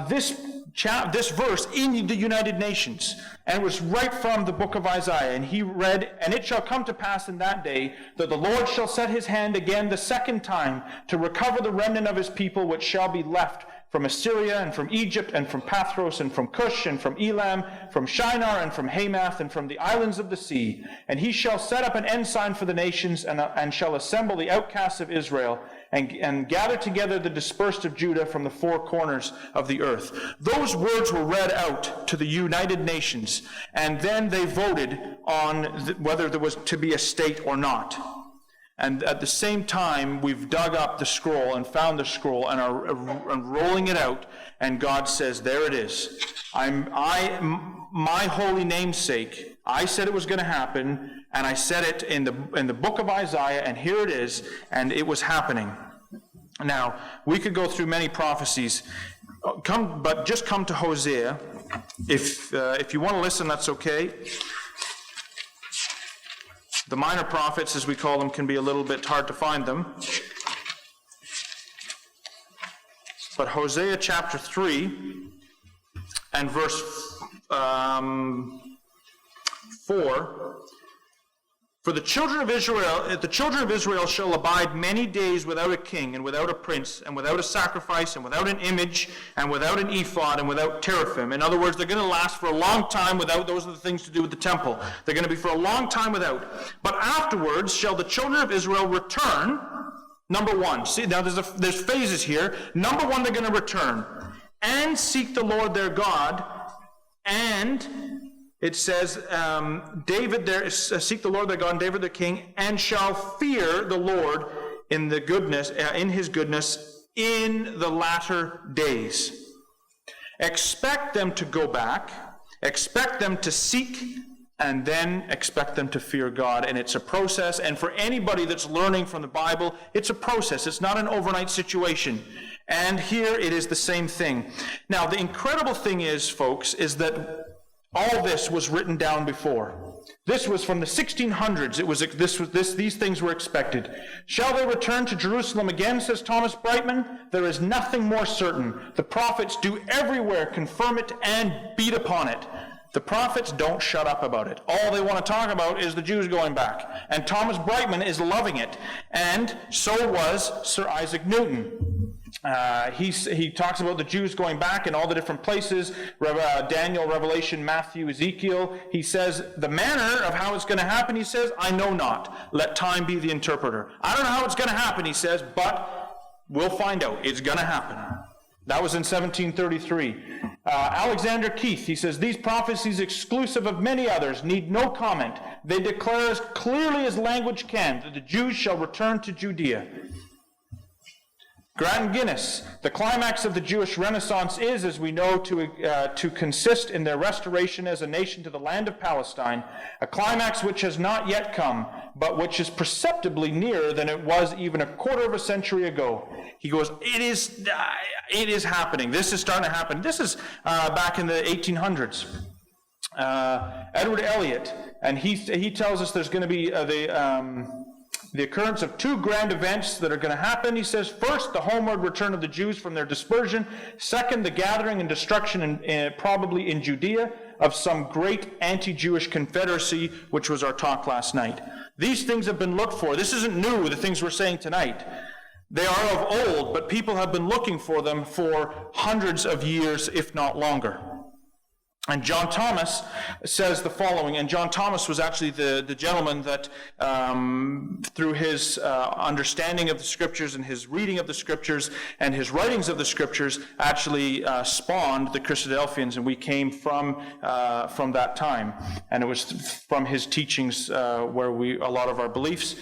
this verse in the United Nations, and it was right from the book of Isaiah. And he read, and it shall come to pass in that day that the Lord shall set his hand again the second time to recover the remnant of his people which shall be left from Assyria and from Egypt and from Pathros and from Cush and from Elam, from Shinar and from Hamath and from the islands of the sea. And he shall set up an ensign for the nations and shall assemble the outcasts of Israel and gather together the dispersed of Judah from the four corners of the earth. Those words were read out to the United Nations, and then they voted on whether there was to be a state or not. And at the same time, we've dug up the scroll and found the scroll and are rolling it out, and God says, there it is. My holy namesake, I said it was going to happen, and I said it in the book of Isaiah, and here it is, and it was happening. Now, we could go through many prophecies, but just come to Hosea. If you want to listen, that's okay. The minor prophets, as we call them, can be a little bit hard to find them. But Hosea chapter 3 and verse 4 For the children of Israel shall abide many days without a king, and without a prince, and without a sacrifice, and without an image, and without an ephod, and without teraphim. In other words, they're going to last for a long time without. Those are the things to do with the temple. They're going to be for a long time without. But afterwards shall the children of Israel return. Number one. See, now there's phases here. Number one, they're going to return and seek the Lord their God, and it says, David there, seek the Lord their God and David their king, and shall fear the Lord in his goodness in the latter days. Expect them to go back, expect them to seek, and then expect them to fear God. And it's a process, and for anybody that's learning from the Bible, it's a process. It's not an overnight situation. And here it is the same thing. Now, the incredible thing is, folks, is that all this was written down before. This was from the 1600s. These things were expected. Shall they return to Jerusalem again, says Thomas Brightman? There is nothing more certain. The prophets do everywhere confirm it and beat upon it. The prophets don't shut up about it. All they want to talk about is the Jews going back. And Thomas Brightman is loving it. And so was Sir Isaac Newton. He talks about the Jews going back in all the different places, Daniel, Revelation, Matthew, Ezekiel. He says, the manner of how it's going to happen, he says, I know not. Let time be the interpreter. I don't know how it's going to happen, he says, but we'll find out. It's going to happen. That was in 1733. Alexander Keith, he says, these prophecies, exclusive of many others, need no comment. They declare as clearly as language can that the Jews shall return to Judea. Grant Guinness, the climax of the Jewish Renaissance is, as we know, to consist in their restoration as a nation to the land of Palestine, a climax which has not yet come, but which is perceptibly nearer than it was even a quarter of a century ago. He goes, it is happening. This is starting to happen. This is back in the 1800s. Edward Elliot, and he tells us there's going to be the occurrence of two grand events that are going to happen. He says, first, the homeward return of the Jews from their dispersion. Second, the gathering and destruction, probably in Judea, of some great anti-Jewish confederacy, which was our talk last night. These things have been looked for. This isn't new, the things we're saying tonight. They are of old, but people have been looking for them for hundreds of years, if not longer. And John Thomas says the following, and John Thomas was actually the gentleman that, through his understanding of the Scriptures and his reading of the Scriptures and his writings of the Scriptures, actually spawned the Christadelphians, and we came from that time. And it was from his teachings where a lot of our beliefs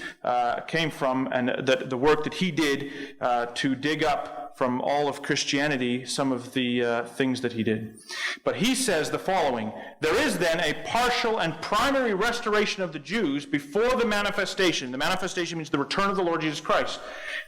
came from, and that the work that he did to dig up from all of Christianity, some of the things that he did. But he says the following, there is then a partial and primary restoration of the Jews before the manifestation. The manifestation means the return of the Lord Jesus Christ.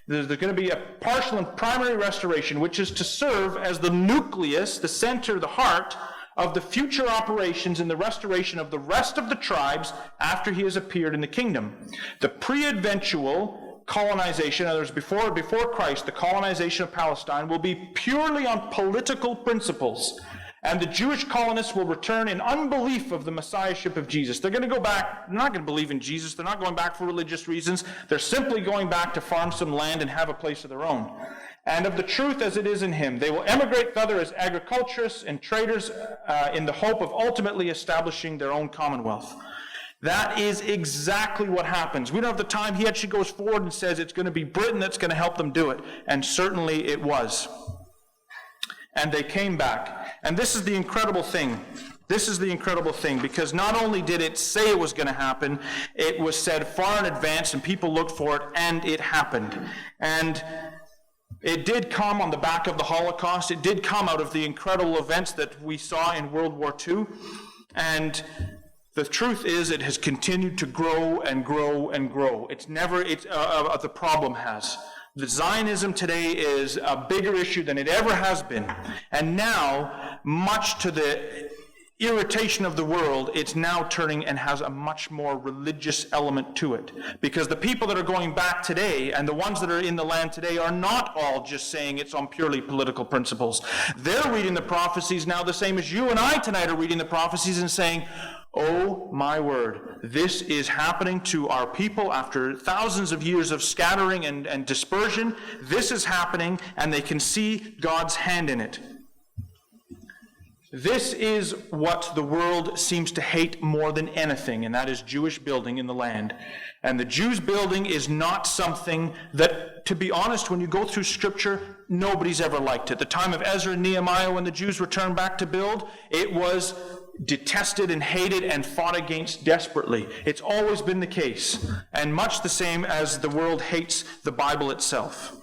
There's going to be a partial and primary restoration, which is to serve as the nucleus, the center, the heart of the future operations in the restoration of the rest of the tribes after he has appeared in the kingdom. The pre-adventual colonization, in other words, before Christ, the colonization of Palestine will be purely on political principles. And the Jewish colonists will return in unbelief of the messiahship of Jesus. They're going to go back, they're not going to believe in Jesus, they're not going back for religious reasons, they're simply going back to farm some land and have a place of their own. And of the truth as it is in him, they will emigrate thither as agriculturists and traders in the hope of ultimately establishing their own commonwealth. That is exactly what happens. We don't have the time. He actually goes forward and says it's going to be Britain that's going to help them do it. And certainly it was. And they came back. And this is the incredible thing. This is the incredible thing, because not only did it say it was going to happen, it was said far in advance, and people looked for it, and it happened. And it did come on the back of the Holocaust. It did come out of the incredible events that we saw in World War II. And the truth is, it has continued to grow and grow and grow. The problem has. The Zionism today is a bigger issue than it ever has been. And now, much to the irritation of the world, it's now turning and has a much more religious element to it. Because the people that are going back today and the ones that are in the land today are not all just saying it's on purely political principles. They're reading the prophecies now the same as you and I tonight are reading the prophecies and saying, oh my word, This is happening to our people after thousands of years of scattering and dispersion. This is happening, and they can see God's hand in it. This is what the world seems to hate more than anything, and that is Jewish building in the land. And the Jews' building is not something that, to be honest, when you go through Scripture, nobody's ever liked it. The time of Ezra and Nehemiah, when the Jews returned back to build, it was detested and hated and fought against desperately. It's always been the case, and much the same as the world hates the Bible itself.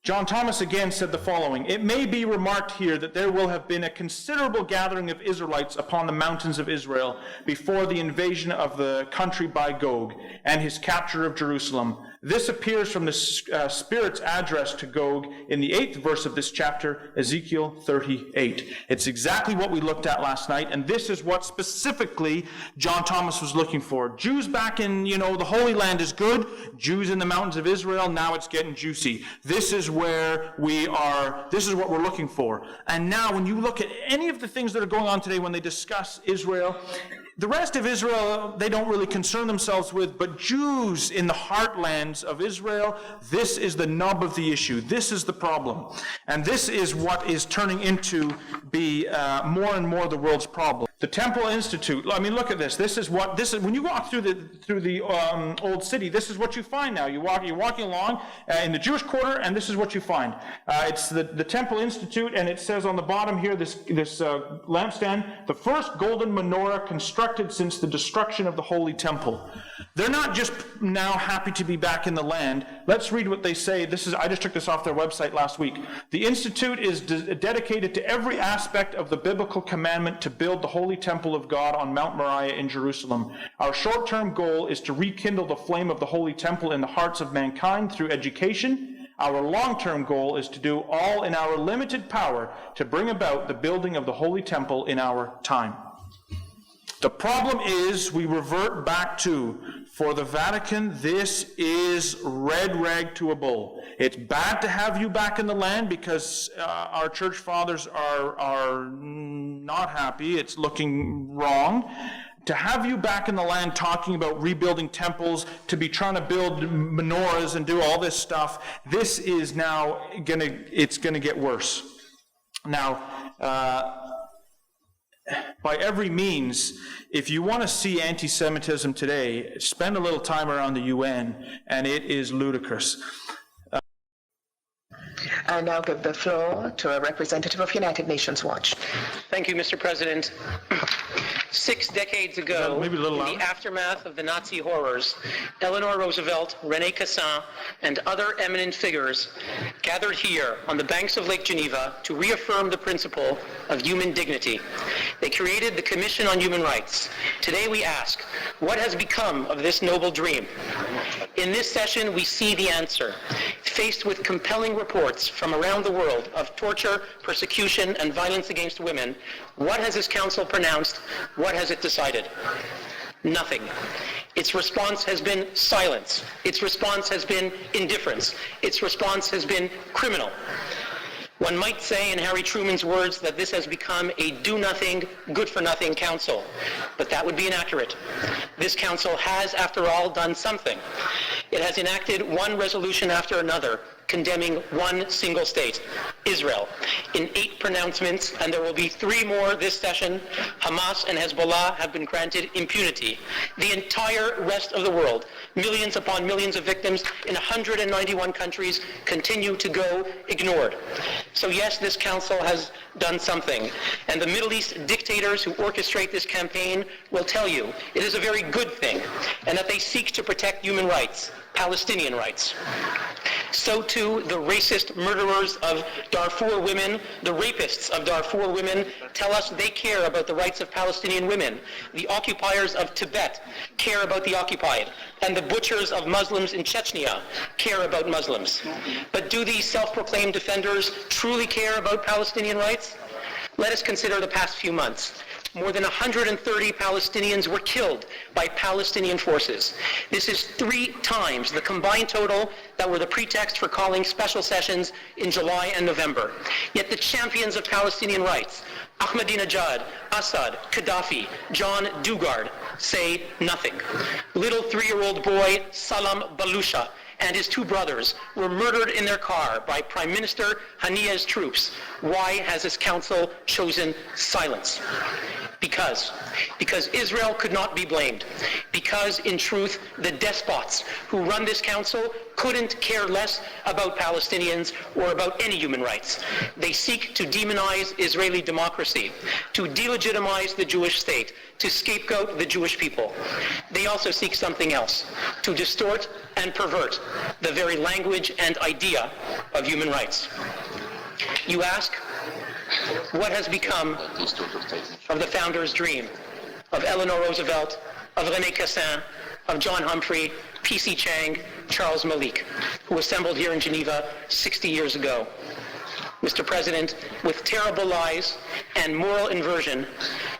John Thomas again said the following: "It may be remarked here that there will have been a considerable gathering of Israelites upon the mountains of Israel before the invasion of the country by Gog and his capture of Jerusalem. This appears from the Spirit's address to Gog in the 8th verse of this chapter, Ezekiel 38. It's exactly what we looked at last night, and this is what specifically John Thomas was looking for. Jews back in, the Holy Land is good. Jews in the mountains of Israel, now it's getting juicy. This is where we are, this is what we're looking for. And now when you look at any of the things that are going on today when they discuss Israel, the rest of Israel, they don't really concern themselves with, but Jews in the heartlands of Israel, this is the nub of the issue. This is the problem. And this is what is turning into be more and more the world's problem. The Temple Institute, look at this. This is when you walk through the old city, this is what you find now. You're walking along in the Jewish quarter, and this is what you find. It's the Temple Institute, and it says on the bottom here, this lampstand, the first golden menorah constructed since the destruction of the Holy Temple. They're not just now happy to be back in the land. Let's read what they say. I just took this off their website last week. The Institute is dedicated to every aspect of the biblical commandment to build the Holy Temple of God on Mount Moriah in Jerusalem. Our short-term goal is to rekindle the flame of the Holy Temple in the hearts of mankind through education. Our long-term goal is to do all in our limited power to bring about the building of the Holy Temple in our time. The problem is we revert back to, for the Vatican, this is red rag to a bull. It's bad to have you back in the land because our church fathers are not happy. It's looking wrong. To have you back in the land talking about rebuilding temples, to be trying to build menorahs and do all this stuff, this is now it's gonna get worse. Now, by every means, if you want to see anti-Semitism today, spend a little time around the UN, and it is ludicrous. I now give the floor to a representative of United Nations Watch. Thank you, Mr. President. 6 decades ago, in the aftermath of the Nazi horrors, Eleanor Roosevelt, René Cassin, and other eminent figures gathered here on the banks of Lake Geneva to reaffirm the principle of human dignity. They created the Commission on Human Rights. Today we ask, what has become of this noble dream? In this session, we see the answer. Faced with compelling reports from around the world of torture, persecution, and violence against women, what has this council pronounced? What has it decided? Nothing. Its response has been silence. Its response has been indifference. Its response has been criminal. One might say, in Harry Truman's words, that this has become a do-nothing, good-for-nothing council. But that would be inaccurate. This council has, after all, done something. It has enacted one resolution after another, condemning one single state, Israel, in 8 pronouncements, and there will be 3 more this session. Hamas and Hezbollah have been granted impunity. The entire rest of the world, millions upon millions of victims in 191 countries, continue to go ignored. So yes, this council has done something, and the Middle East dictators who orchestrate this campaign will tell you it is a very good thing, and that they seek to protect human rights, Palestinian rights. So too, the racist murderers of Darfur women, the rapists of Darfur women, tell us they care about the rights of Palestinian women. The occupiers of Tibet care about the occupied, and the butchers of Muslims in Chechnya care about Muslims. But do these self-proclaimed defenders truly care about Palestinian rights? Let us consider the past few months. More than 130 Palestinians were killed by Palestinian forces. This is 3 times the combined total that were the pretext for calling special sessions in July and November. Yet the champions of Palestinian rights, Ahmadinejad, Assad, Gaddafi, John Dugard, say nothing. Little 3-year-old boy Salam Balusha and his 2 brothers were murdered in their car by Prime Minister Haniya's troops. Why has this council chosen silence? Because Israel could not be blamed. Because, in truth, the despots who run this council couldn't care less about Palestinians or about any human rights. They seek to demonize Israeli democracy, to delegitimize the Jewish state, to scapegoat the Jewish people. They also seek something else, to distort and pervert the very language and idea of human rights. You ask, what has become of the founder's dream, of Eleanor Roosevelt, of René Cassin, of John Humphrey, P.C. Chang, Charles Malik, who assembled here in Geneva 60 years ago? Mr. President, with terrible lies and moral inversion,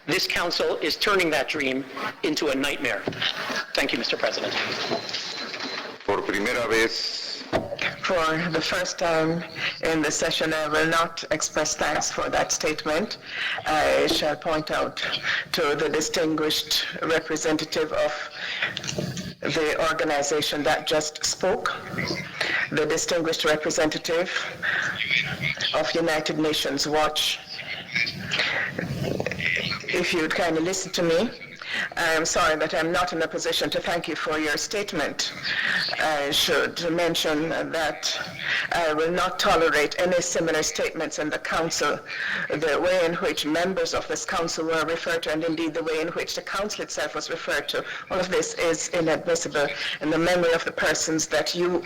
this council is turning that dream into a nightmare. Thank you, Mr. President. Por primera vez, For the first time in the session, I will not express thanks for that statement. I shall point out to the distinguished representative of the organization that just spoke, the distinguished representative of United Nations Watch. If you'd kindly listen to me. I am sorry that I'm not in a position to thank you for your statement. I should mention that I will not tolerate any similar statements in the Council. The way in which members of this Council were referred to, and indeed the way in which the Council itself was referred to, all of this is inadmissible in the memory of the persons that you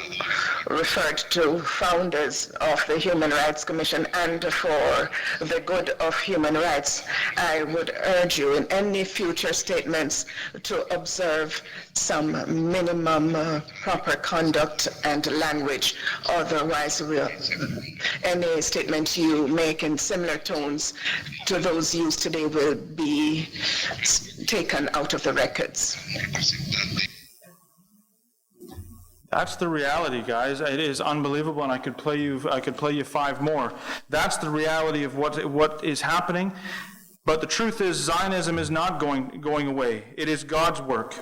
referred to, founders of the Human Rights Commission, and for the good of human rights. I would urge you in any future statements to observe some minimum proper conduct and language. Otherwise, any statement you make in similar tones to those used today will be taken out of the records. That's the reality, guys. It is unbelievable, and I could play you 5 more. That's the reality of what is happening. But the truth is, Zionism is not going away. It is God's work.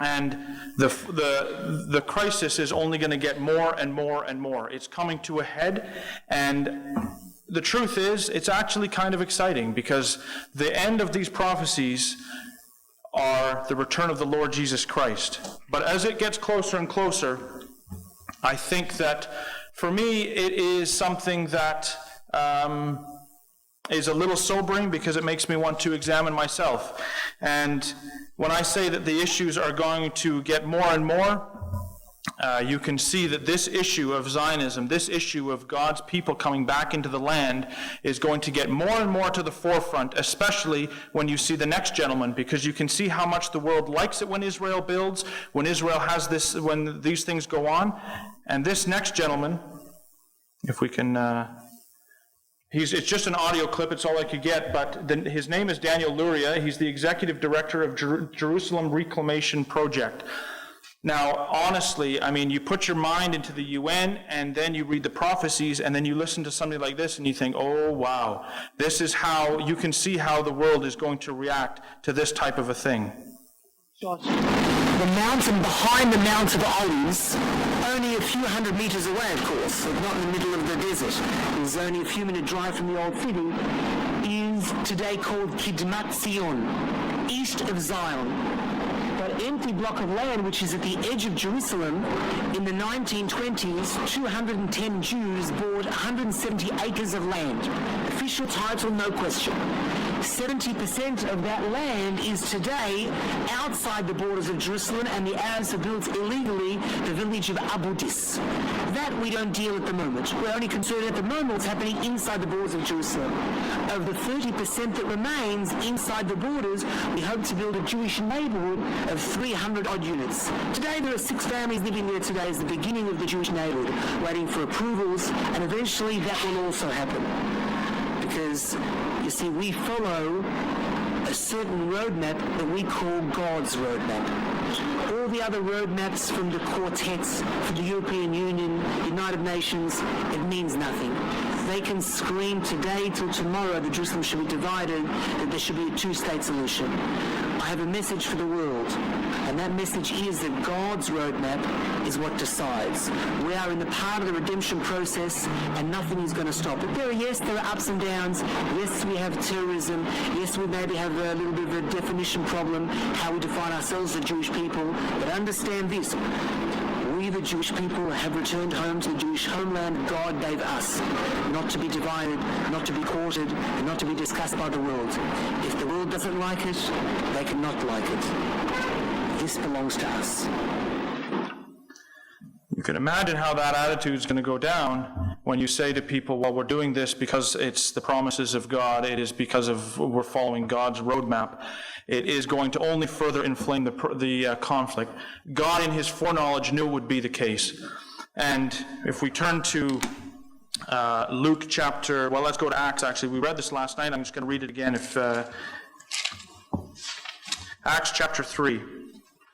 And the crisis is only going to get more and more and more. It's coming to a head, and the truth is, it's actually kind of exciting, because the end of these prophecies are the return of the Lord Jesus Christ. But as it gets closer and closer, I think that, for me, it is something that is a little sobering, because it makes me want to examine myself. And when I say that the issues are going to get more and more, you can see that this issue of Zionism, this issue of God's people coming back into the land, is going to get more and more to the forefront, especially when you see the next gentleman, because you can see how much the world likes it when Israel builds, when Israel has this, when these things go on. And this next gentleman, if we can... It's just an audio clip, it's all I could get, but his name is Daniel Luria. He's the executive director of Jerusalem Reclamation Project. Now, honestly, I mean, you put your mind into the UN, and then you read the prophecies, and then you listen to somebody like this, and you think, oh, wow, this is how, you can see how the world is going to react to this type of a thing. The mountain behind the Mount of Olives, only a few hundred meters away, of course, not in the middle of the desert, is only a few minute drive from the old city, is today called Kidmat Zion, east of Zion. That empty block of land, which is at the edge of Jerusalem, in the 1920s, 210 Jews bought 170 acres of land. Official title, no question. 70% of that land is today outside the borders of Jerusalem, and the Arabs have built illegally the village of Abu Dis. That we don't deal at the moment. We're only concerned at the moment what's happening inside the borders of Jerusalem. Of the 30% that remains inside the borders, we hope to build a Jewish neighborhood of 300 odd units. Today there are 6 families living there today as the beginning of the Jewish neighborhood, waiting for approvals, and eventually that will also happen. Because, you see, we follow a certain roadmap that we call God's roadmap. All the other roadmaps from the quartets, from the European Union, United Nations, it means nothing. They can scream today till tomorrow that Jerusalem should be divided, that there should be a two-state solution. I have a message for the world, and that message is that God's roadmap is what decides. We are in the part of the redemption process, and nothing is going to stop it. There are ups and downs. Yes, we have terrorism. Yes, we maybe have a little bit of a definition problem, how we define ourselves as Jewish people. But understand this. We, the Jewish people, have returned home to the Jewish homeland God gave us, not to be divided, not to be courted, and not to be discussed by the world. If the world doesn't like it, they cannot like it. This belongs to us. You can imagine how that attitude is going to go down when you say to people, well, we're doing this because it's the promises of God, it is because of we're following God's roadmap. It is going to only further inflame the conflict. God in his foreknowledge knew it would be the case. And if we turn to Luke chapter, well, let's go to Acts actually. We read this last night. I'm just going to read it again. Acts chapter 3.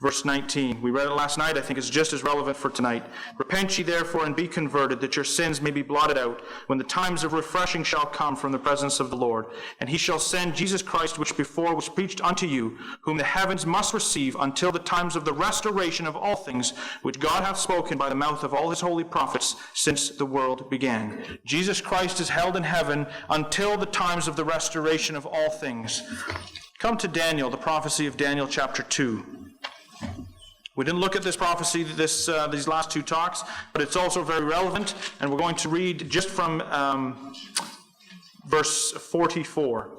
Verse 19, we read it last night, I think it's just as relevant for tonight. Repent ye therefore and be converted, that your sins may be blotted out, when the times of refreshing shall come from the presence of the Lord. And he shall send Jesus Christ, which before was preached unto you, whom the heavens must receive until the times of the restoration of all things, which God hath spoken by the mouth of all his holy prophets since the world began. Jesus Christ is held in heaven until the times of the restoration of all things. Come to Daniel, the prophecy of Daniel chapter 2. We didn't look at this prophecy these last two talks, but it's also very relevant, and we're going to read just from verse 44.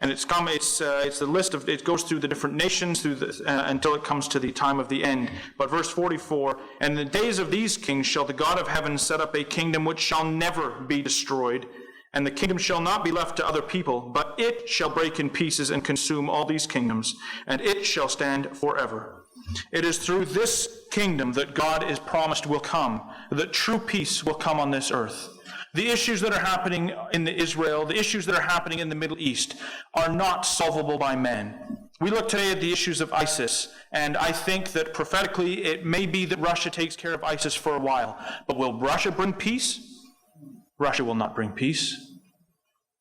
And it's the list of, it goes through the different nations until it comes to the time of the end. But verse 44, and in the days of these kings shall the God of heaven set up a kingdom which shall never be destroyed, and the kingdom shall not be left to other people, but it shall break in pieces and consume all these kingdoms, and it shall stand forever. It is through this kingdom that God is promised will come, that true peace will come on this earth. The issues that are happening in Israel, the issues that are happening in the Middle East, are not solvable by men. We look today at the issues of ISIS, and I think that prophetically it may be that Russia takes care of ISIS for a while. But will Russia bring peace? Russia will not bring peace.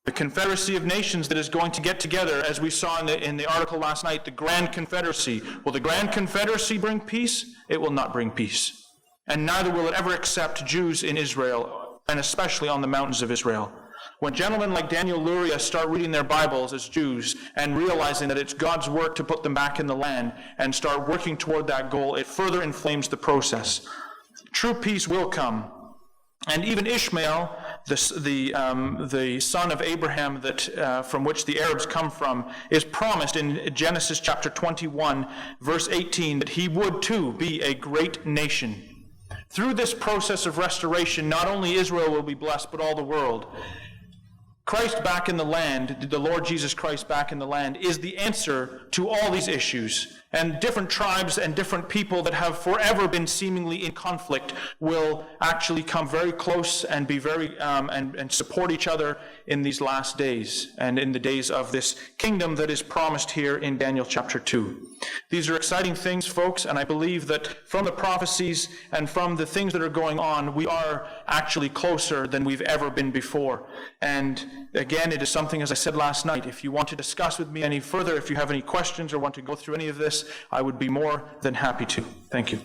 The Confederacy of Nations that is going to get together, as we saw in the article last night, the Grand Confederacy. Will the Grand Confederacy bring peace? It will not bring peace. And neither will it ever accept Jews in Israel, and especially on the mountains of Israel. When gentlemen like Daniel Luria start reading their Bibles as Jews and realizing that it's God's work to put them back in the land and start working toward that goal, it further inflames the process. True peace will come. And even Ishmael, the son of Abraham that from which the Arabs come from, is promised in Genesis chapter 21, verse 18, that he would too be a great nation. Through this process of restoration, not only Israel will be blessed, but all the world. Christ back in the land, the Lord Jesus Christ back in the land, is the answer to all these issues. And different tribes and different people that have forever been seemingly in conflict will actually come very close and be very and support each other in these last days and in the days of this kingdom that is promised here in Daniel chapter 2. These are exciting things, folks, and I believe that from the prophecies and from the things that are going on, we are actually closer than we've ever been before. And again, it is something, as I said last night, if you want to discuss with me any further, if you have any questions or want to go through any of this, I would be more than happy to. Thank you.